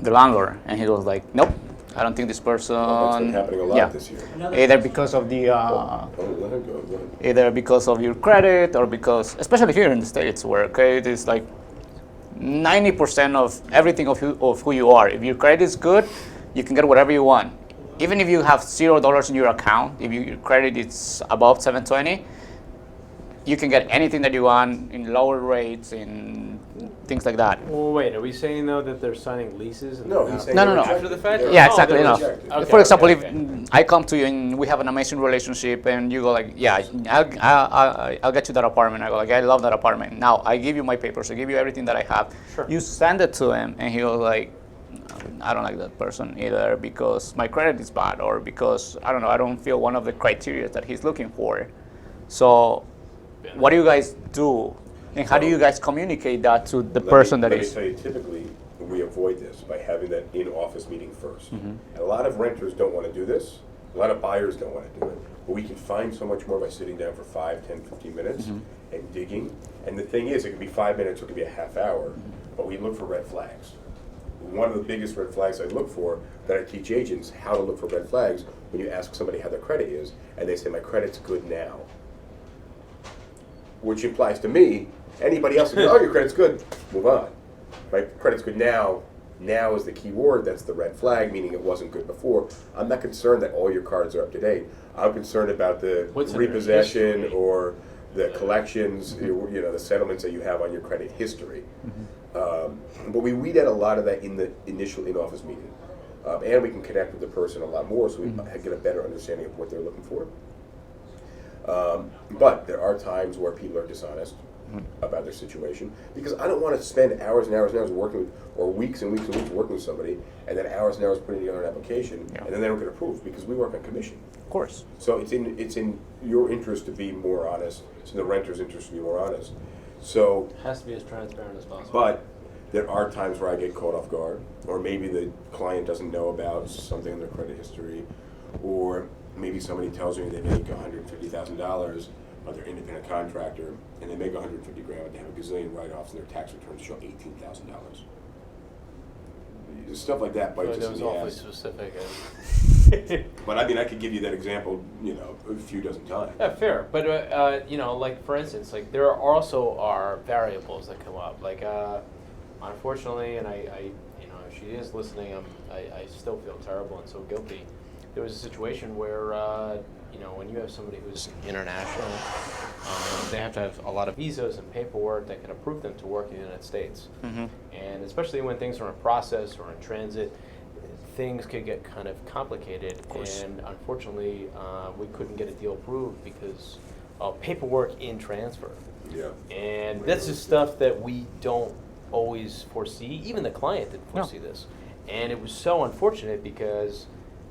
landlord, and he was like, nope, I don't think this person. That's been happening a lot this year. Either because of the Let him go. Go ahead. either because of your credit, or because, especially here in the States, where credit is like 90% of everything of who you are. If your credit is good, you can get whatever you want. Even if you have $0 in your account, if your credit is above 720, you can get anything that you want in lower rates, in things like that. Well, wait, are we saying though that they're signing leases? And No, they're he's not- saying No, they're no, no. rejected. After the fact? They're- Yeah, Oh, exactly. they're No. rejected. Okay, For example, okay, if okay. I come to you and we have an amazing relationship, and you go like, "Yeah, I'll get you that apartment." I go like, "I love that apartment." Now I give you my papers, I give you everything that I have. Sure. You send it to him, and he goes like, "I don't like that person either because my credit is bad, or because I don't know, I don't feel one of the criteria that he's looking for." So, what do you guys do, and how do you guys communicate that to the person that Let me is? tell you, typically, we avoid this by having that in-office meeting first. Mm-hmm. And a lot of renters don't want to do this. A lot of buyers don't want to do it. But we can find so much more by sitting down for 5, 10, 15 minutes Mm-hmm. and digging. And the thing is, it could be 5 minutes, or it could be a half hour, but we look for red flags. One of the biggest red flags I look for, that I teach agents how to look for red flags, when you ask somebody how their credit is, and they say, "My credit's good now." Which implies to me, anybody else can go, "Oh, your credit's good," move on. My credit's good now. Now is the key word. That's the red flag, meaning it wasn't good before. I'm not concerned that all your cards are up to date. I'm concerned about the What's in their repossession history? or the collections, you know, the settlements that you have on your credit history. But we weed out a lot of that in the initial in-office meeting. And we can connect with the person a lot more, so we get a better understanding of what they're looking for. But there are times where people are dishonest about their situation, because I don't want to spend hours and hours and hours working with, or weeks and weeks and weeks working with somebody, and then hours and hours putting together an application, and then they don't get approved, because we work on commission. Of course. So it's in your interest to be more honest. It's in the renter's interest to be more honest. So, Has to be as transparent as possible. but there are times where I get caught off guard, or maybe the client doesn't know about something in their credit history, or maybe somebody tells me they make $150,000, but they're an independent contractor, and they make $150,000, but they have a gazillion write-offs, and their tax returns show $18,000. Stuff like that bites us that in was the awfully ass. specific. But I mean, I could give you that example, you know, a few dozen times. Yeah, fair. But you know, like for instance, like there are also are variables that come up. Like unfortunately, and I you know, if she is listening, I still feel terrible and so guilty. There was a situation where you know, when you have somebody who's international, they have to have a lot of visas and paperwork that can approve them to work in the United States. And especially when things are in process or in transit, things could get kind of complicated. And unfortunately, we couldn't get a deal approved because of paperwork in transfer. Yeah. And this is stuff that we don't always foresee. Even the client didn't No. foresee this. And it was so unfortunate because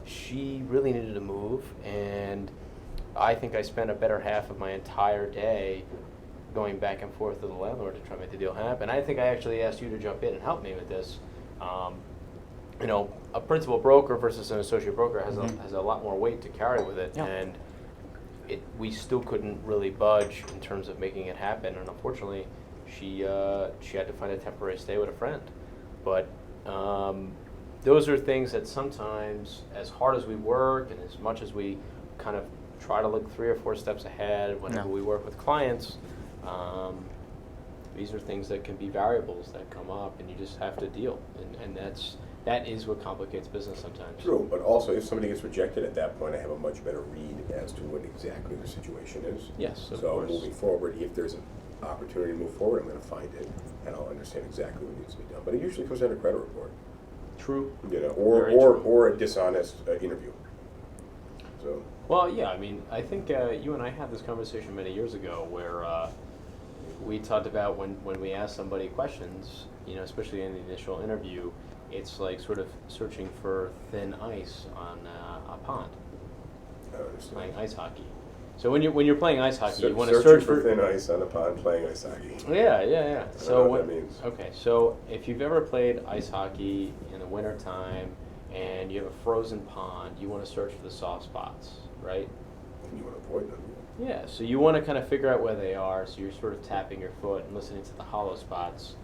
she really needed to move, and I think I spent a better half of my entire day going back and forth with the landlord to try to make the deal happen. I think I actually asked you to jump in and help me with this. You know, a principal broker versus an associate broker has a lot more weight to carry with it, Yeah. and we still couldn't really budge in terms of making it happen. And unfortunately, she had to find a temporary stay with a friend. But those are things that sometimes, as hard as we work and as much as we kind of try to look 3 or 4 steps ahead whenever we work with clients, these are things that can be variables that come up, and you just have to deal. And that is what complicates business sometimes. True, but also if somebody gets rejected at that point, I have a much better read as to what exactly the situation is. Yes, of So course. moving forward, if there's an opportunity to move forward, I'm going to find it, and I'll understand exactly what needs to be done. But it usually comes down to credit report, True. you know, Very true. or a dishonest interview. So Well, yeah, I mean, I think you and I had this conversation many years ago where we talked about when we ask somebody questions, you know, especially in the initial interview, it's like sort of searching for thin ice on a pond, I understand. playing ice hockey. So when you're playing ice hockey, you want to Searching search for thin ice on a pond playing ice hockey. Yeah. I So don't know what that means. Okay, so if you've ever played ice hockey in the wintertime and you have a frozen pond, you want to search for the soft spots, right? You want to avoid them. Yeah, so you want to kind of figure out where they are, so you're sort of tapping your foot and listening to the hollow spots.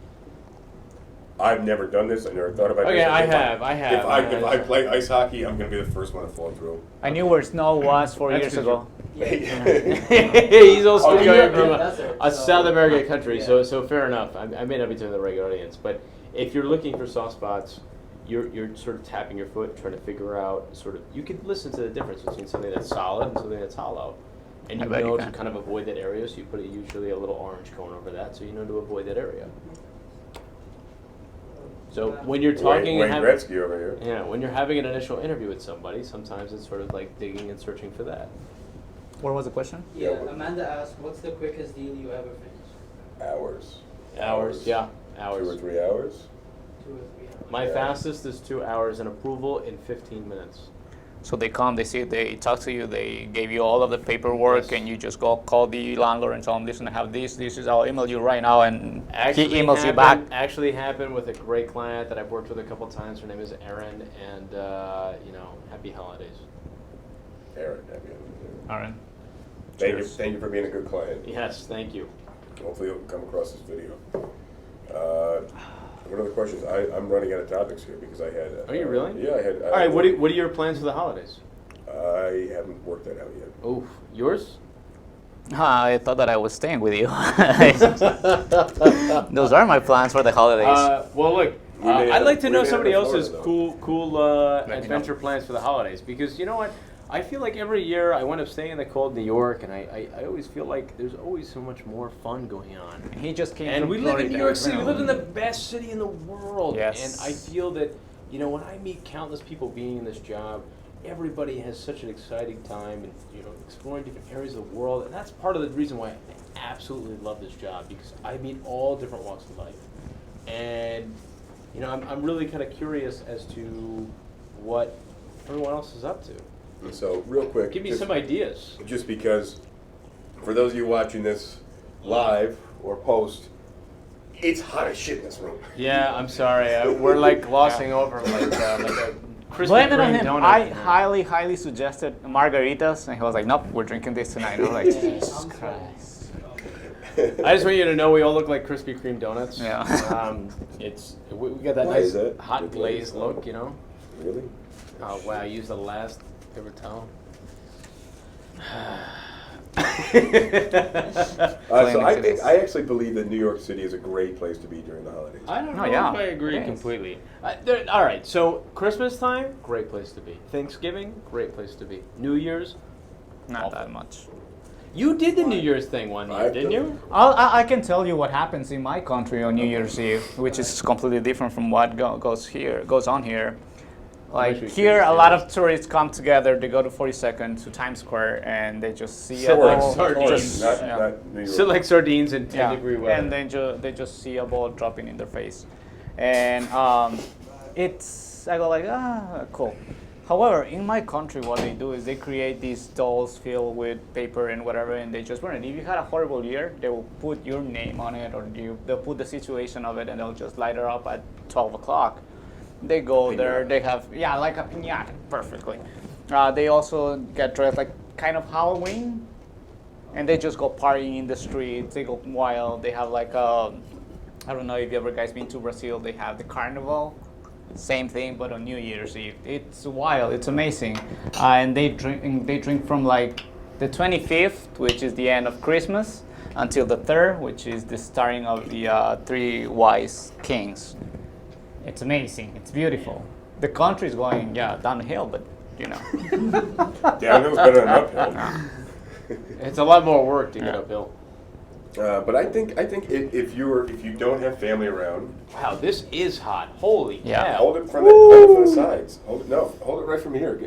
I've never done this. I never thought about Okay, this. I If have. If I play ice hockey, I'm going to be the first one to fall through. I knew where snow was 4 That's years good. ago. He's also Oh, coming yeah, from desert, a so- South American country, Yeah. so fair enough. I may not be to the regular audience, but if you're looking for soft spots, you're sort of tapping your foot, trying to figure out sort of. You can listen to the difference between something that's solid and something that's hollow, and I you bet you know to can. kind of avoid that area. So you put usually a little orange cone over that, so you know to avoid that area. So when you're talking Wayne and Gretzky over here. yeah, when you're having an initial interview with somebody, sometimes it's sort of like digging and searching for that. What was the question? Yeah, Yeah, but- Amanda asked, what's the quickest deal you ever finished? Hours. Hours, yeah, 2 hours. or 3 hours. 2 or 3 hours. My Yeah. fastest is 2 hours and approval in 15 minutes. So they come, they see, they talk to you, they gave you all of the paperwork, Yes. and you just go call the landlord and tell them, listen, I have this is, I'll email you right now, and Actually he emails you back. Actually happened with a great client that I've worked with a couple times. Her name is Erin, and happy holidays. Aaron, have you? All right. Thank you for being a good client. Yes, thank you. Hopefully you'll come across this video. What other questions? I'm running out of topics here because I had. Are you really? Yeah, I had. All right, what are your plans for the holidays? I haven't worked that out yet. Oof, yours? I thought that I was staying with you. Those are my plans for the holidays. Well, look, We may I'd like to have- know we may somebody have else's Florida, cool Let me adventure know. plans for the holidays, because you know what? I feel like every year I wind up staying in the cold New York, and I always feel like there's always so much more fun going on. He just came And from we live in Florida. New York City. We live in the best city in the world. Yes. And I feel that, when I meet countless people being in this job, everybody has such an exciting time and, exploring different areas of the world. And that's part of the reason why I absolutely love this job, because I meet all different walks of life. And, I'm really kind of curious as to what everyone else is up to. And so, real quick. Give me just- some ideas. Just because, for those of you watching this live or post, it's hot as shit in this room. Yeah, I'm sorry. We're like glossing over like a Krispy Blame it on Kreme him. donut. I highly suggested margaritas, and he was like, nope, we're drinking this tonight. I was like, Jesus Christ. I just want you to know we all look like Krispy Kreme donuts. Yeah. We got that Why nice is that? hot The glazed glaze? look, Really? Oh wow, I used the last paper towel. So I actually believe that New York City is a great place to be during the holidays. I don't No, know yeah, if I agree it is. completely. All right, so Christmas time, great place to be. Thanksgiving, great place to be. New Year's, Not that much. you did the New Year's thing one year, I've didn't done you? I can tell you what happens in my country on New Year's Eve, which is completely different from what goes on here. Like wish we here, could a lot stand of tourists come together. They go to 42nd to Times Square, and they just see So a we're ball. sardines. just- Not, yeah. not New York. So like sardines in 10 Yeah, degree weather. and then they just see a ball dropping in their face, and I go like, cool. However, in my country, what they do is they create these dolls filled with paper and whatever, and they just burn it. If you had a horrible year, they will put your name on it, or they'll put the situation of it, and they'll just light it up at 12 o'clock. They go there, they have, like a piñata, perfectly. They also get dressed like kind of Halloween, and they just go partying in the streets. They go wild. They have like I don't know if you ever guys been to Brazil. They have the carnival, same thing, but on New Year's Eve. It's wild. It's amazing, and they drink from like the 25th, which is the end of Christmas, until the 3rd, which is the starting of the Three Wise Kings. It's amazing. It's beautiful. The country's going downhill, but Downhill's better than uphill. It's a lot more work to get uphill. But I think if you don't have family around, Wow, this is hot. Holy Yeah. cow. hold it from the sides. Hold it right from here.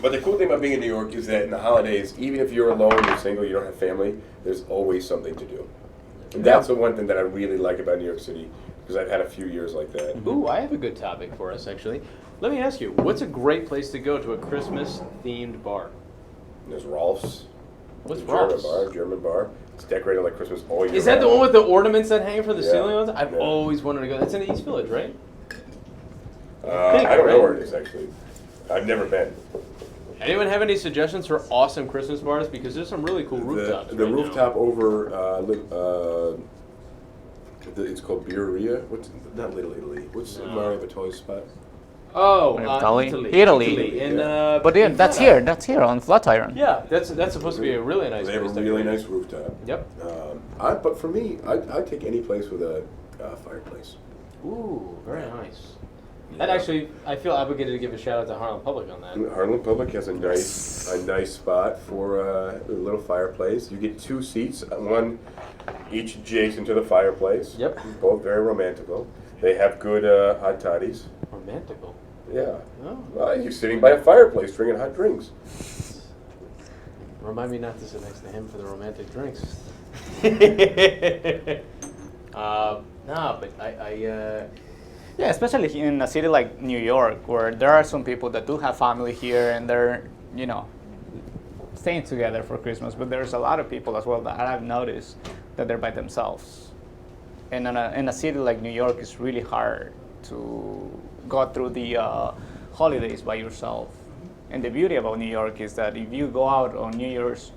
But the cool thing about being in New York is that in the holidays, even if you're alone, you're single, you don't have family, there's always something to do. And that's the one thing that I really like about New York City, because I've had a few years like that. Ooh, I have a good topic for us, actually. Let me ask you, what's a great place to go to a Christmas-themed bar? And there's Rolf's. What's It's a Rolf's? German bar. It's decorated like Christmas all year Is that the round. one with the ornaments that hang from the Yeah. ceiling? I've Yeah. always wanted to go. That's in the East Village, right? I don't know where it is, actually. I've never been. Anyone have any suggestions for awesome Christmas bars? Because there's some really cool rooftops. The right rooftop over, it's called Birreria. What's not Little Italy? What's Mario Batali's spot? Now. Oh, Italy. And, but that's here. That's here on Flatiron. Yeah, that's supposed to be a really nice They have a place to really go. nice rooftop. Yep. But for me, I'd take any place with a fireplace. Ooh, very nice. And actually, I feel obligated to give a shout out to Harlem Public on that. Harlem Public has a nice spot for a little fireplace. You get 2 seats. One each adjacent to the fireplace. Yep. Both very romantical. They have good hot toddies. Romantical. Yeah. Oh. Well, you're sitting by a fireplace drinking hot drinks. Remind me not to sit next to him for the romantic drinks. No, but Yeah, especially in a city like New York, where there are some people that do have family here and they're, staying together for Christmas. But there's a lot of people as well that I've noticed that they're by themselves. And in a city like New York, it's really hard to go through the holidays by yourself. And the beauty about New York is that if you go out on New Year's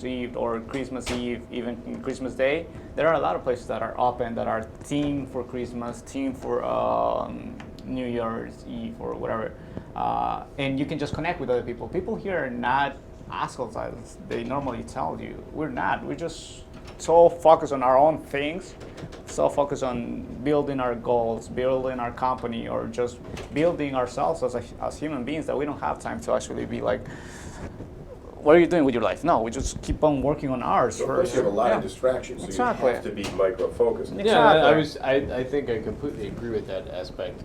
Eve or Christmas Eve, even Christmas Day, there are a lot of places that are open that are themed for Christmas, themed for New Year's Eve or whatever. And you can just connect with other people. People here are not assholes as they normally tell you. We're not. We're just so focused on our own things, so focused on building our goals, building our company, or just building ourselves as human beings that we don't have time to actually be like, what are you doing with your life? No, we just keep on working on ours So of course first. you have a lot Yeah. of distractions, so Exactly. you have to be micro-focused. Exactly. I think I completely agree with that aspect.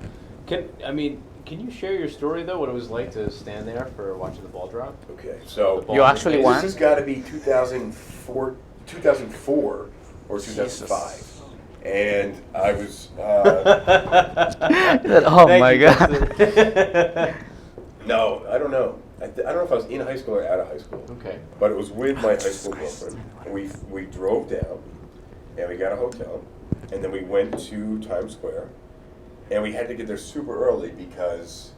Can you share your story though? What it was like to stand there for watching the ball drop? Okay, so You actually this won? has got to be 2004 or 2005. And I was, Oh my God. no, I don't know. I don't know if I was in high school or out of high school. Okay. But it was with my high school girlfriend. We drove down, and we got a hotel, and then we went to Times Square, and we had to get there super early because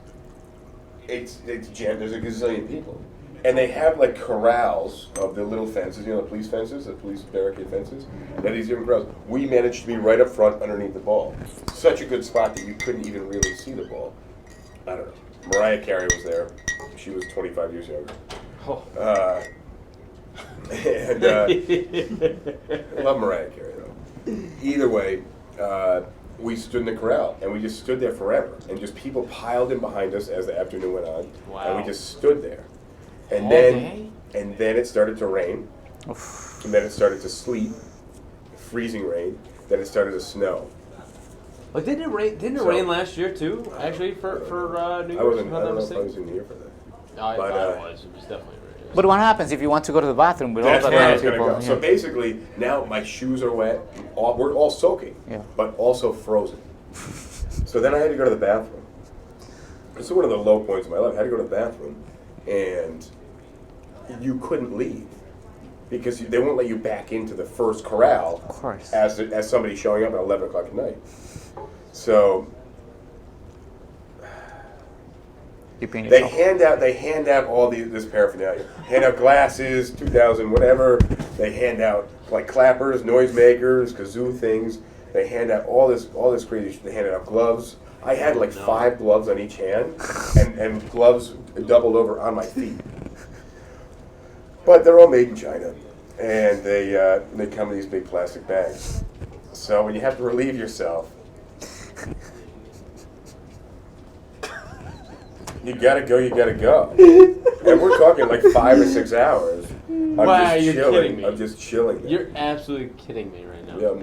it's jammed. There's a gazillion people, and they have like corrals of the little fences, the police fences, the police barricade fences. They have these different corrals. We managed to be right up front underneath the ball. Such a good spot that you couldn't even really see the ball. I don't know. Mariah Carey was there. She was 25 years younger. Oh. And I love Mariah Carey though. Either way, we stood in the corral and we just stood there forever, and just people piled in behind us as the afternoon went on. Wow. And we just stood there, and All then day? and then it started to rain, and then it started to sleet, freezing rain. Then it started to snow. Like didn't it rain? Didn't it So- rain last year too? Actually, for New I Year's, wasn't. if I I'm not don't know if I mistaken. was in here for that. No, I but, thought it was. It was definitely rain. But what happens if you want to go to the bathroom with all That's that where I other was going to people? go. So basically, now my shoes are wet. We're all soaking, Yeah. but also frozen. So then I had to go to the bathroom. This is one of the low points of my life. I had to go to the bathroom, and you couldn't leave because they won't let you back into the first corral Of course. as somebody showing up at 11 o'clock at night. So You pee They yourself. hand out all this paraphernalia. Hand out glasses, 2,000, whatever. They hand out like clappers, noisemakers, kazoo things. They hand out all this crazy shit. They handed out gloves. I had like 5 gloves on each hand, and gloves doubled over on my feet. But they're all made in China, and they come in these big plastic bags. So when you have to relieve yourself, you gotta go. And we're talking like 5 or 6 hours. Wow, you're kidding me. I'm just chilling there. You're absolutely kidding me right now. Yeah, I'm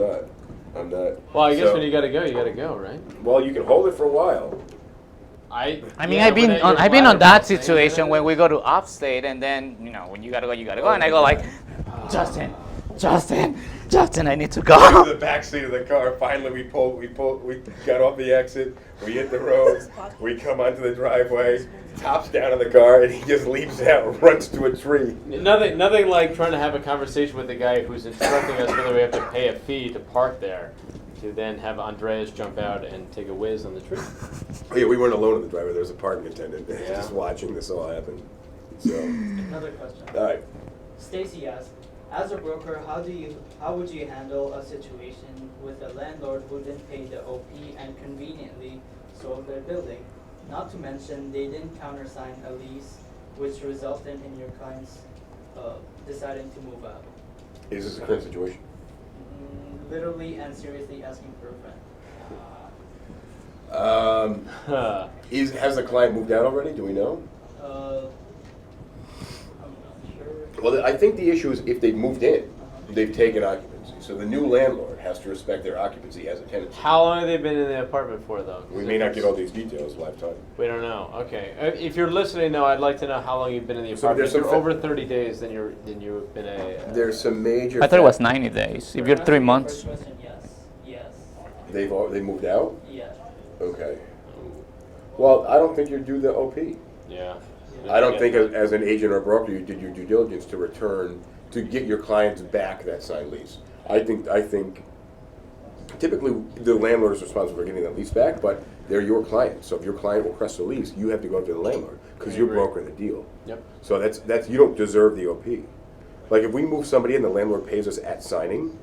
not. Well, I guess So- when you gotta go, right? Well, you can hold it for a while. I mean, yeah, I've been but on your I've been on bladder that pump thing, situation isn't when it? we go to upstate, and then when you gotta go, and I go like, Justin, I need to To go. the back seat of the car. Finally, we got off the exit. We hit the road. We come onto the driveway. Tops down in the car, and he just leaps out, runs to a tree. Nothing like trying to have a conversation with the guy who's instructing us whether we have to pay a fee to park there, to then have Andreas jump out and take a whiz on the tree. Oh, yeah, we weren't alone in the driveway. There was a parking attendant Yeah. just watching this all happen. So, Another question. all right. Stacy asks, as a broker, how would you handle a situation with a landlord who didn't pay the OP and conveniently sold their building? Not to mention they didn't countersign a lease, which resulted in your clients deciding to move out. Is this a current situation? Literally and seriously asking for a friend. Has the client moved out already? Do we know? I'm not sure. Well, I think the issue is if they've moved in, they've taken occupants. occupancy. So the new landlord has to respect their occupancy as a tenant. How long have they been in the apartment for, though? We may not get all these details lifetime. We don't know. Okay. If you're listening, though, I'd like to know how long you've been in the So apartment. there's If you're some over 30 days, then you've been a. There's some major. I thought it was 90 days. If you're 3 months. First question, yes. Yes. They moved out. Yeah. Okay. Well, I don't think you do the OP. Yeah. I don't think as an agent or broker you did your due diligence to return to get your clients back that signed lease. I think typically the landlord is responsible for getting that lease back, but they're your client. So if your client requests a lease, you have to go to the landlord because you're brokering the deal. Yep. So that's you don't deserve the OP. Like if we move somebody in, the landlord pays us at signing,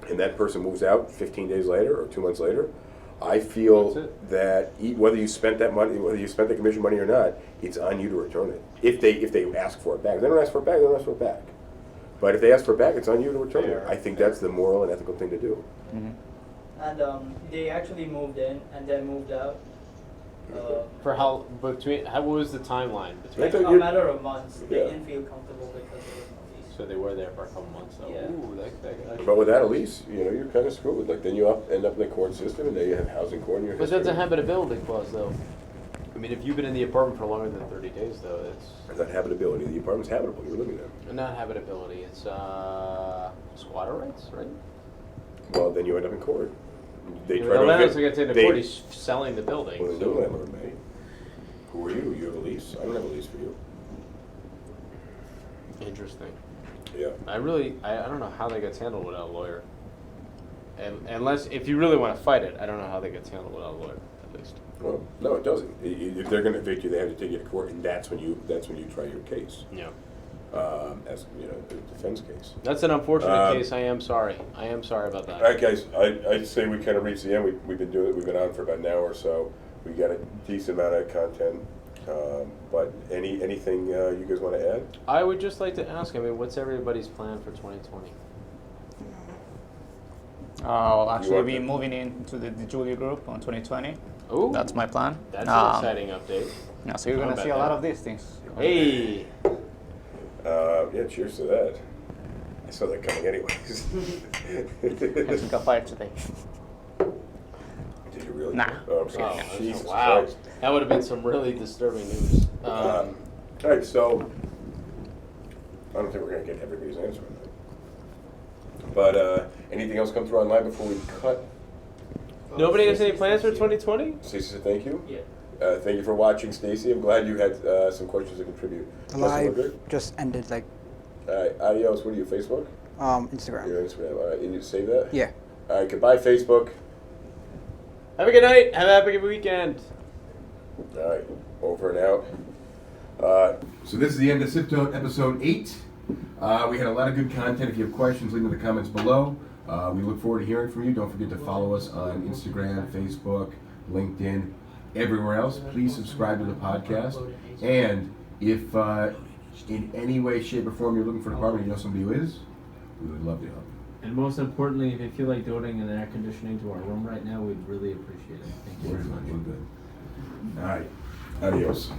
and that person moves out 15 days later or 2 months later, I feel that whether you spent that money, whether you spent the commission money or not, it's on you to return it. If they ask for it back, if they don't ask for it back, they don't ask for it back. But if they ask for it back, it's on you to return it. I think that's the moral and ethical thing to do. And they actually moved in and then moved out. For how what was the timeline between? I thought A you- matter of months. They Yeah. didn't feel comfortable because there was no lease. So they were there for a couple months. So. Yeah. Ooh, that But without a lease, you're kind of screwed. Like then you end up in the court system, and then you have housing court in your But that's a history. habitability clause, though. I mean, if you've been in the apartment for longer than 30 days, though, it's That habitability. The apartment's habitable. You're living there. not habitability. It's squatter rights, right? Well, then you end up in court. They The try to landlord's evict- going to take the court. He's selling the building. Well, the so- new landlord may. Who are you? You have a lease. I don't have a lease for you. Interesting. Yeah. I don't know how that gets handled without a lawyer. And unless, if you really want to fight it, I don't know how that gets handled without a lawyer, at least. Well, no, it doesn't. If they're going to evict you, they have to take you to court, and that's when you try your case. Yeah. As the defense case. That's an unfortunate case. I am sorry. I am sorry about that. All right, guys. I'd say we kind of reached the end. We've been doing it. We've been on for about an hour or so. We got a decent amount of content. But anything you guys want to add? I would just like to ask, I mean, what's everybody's plan for 2020? I'll actually want be that? moving into the DiGiulio Group on 2020. Oh, That's my plan. That's an exciting update. Yeah, so you're How gonna about see a lot that? of these things. Hey! Yeah. Cheers to that. I saw that coming anyways. I just got fired today. Did you really? Nah. Oh, I'm sorry. Oh, Jesus wow. Christ. That would have been some really disturbing news. All right, so I don't think we're going to get everybody's answer on that. But anything else come through online before we cut? Nobody has any plans for 2020? Stacey said thank you. Yeah. Thank you for watching, Stacey. I'm glad you had some questions to contribute. The Justin, we're live good? just ended, like, All right, adios. What are you, Facebook? Instagram. Your Instagram. All right, you need to save that? Yeah. All right, goodbye, Facebook. Have a good night. Have a happy weekend. All right, over and out. So this is the end of SipTalk episode 8. We had a lot of good content. If you have questions, leave them in the comments below. We look forward to hearing from you. Don't forget to follow us on Instagram, Facebook, LinkedIn, everywhere else. Please subscribe to the podcast. And if in any way, shape, or form you're looking for an apartment, you know somebody who is, we would love to help. And most importantly, if you feel like donating an air conditioning to our room right now, we'd really appreciate it. Thank you very much. We're good. All right, adios.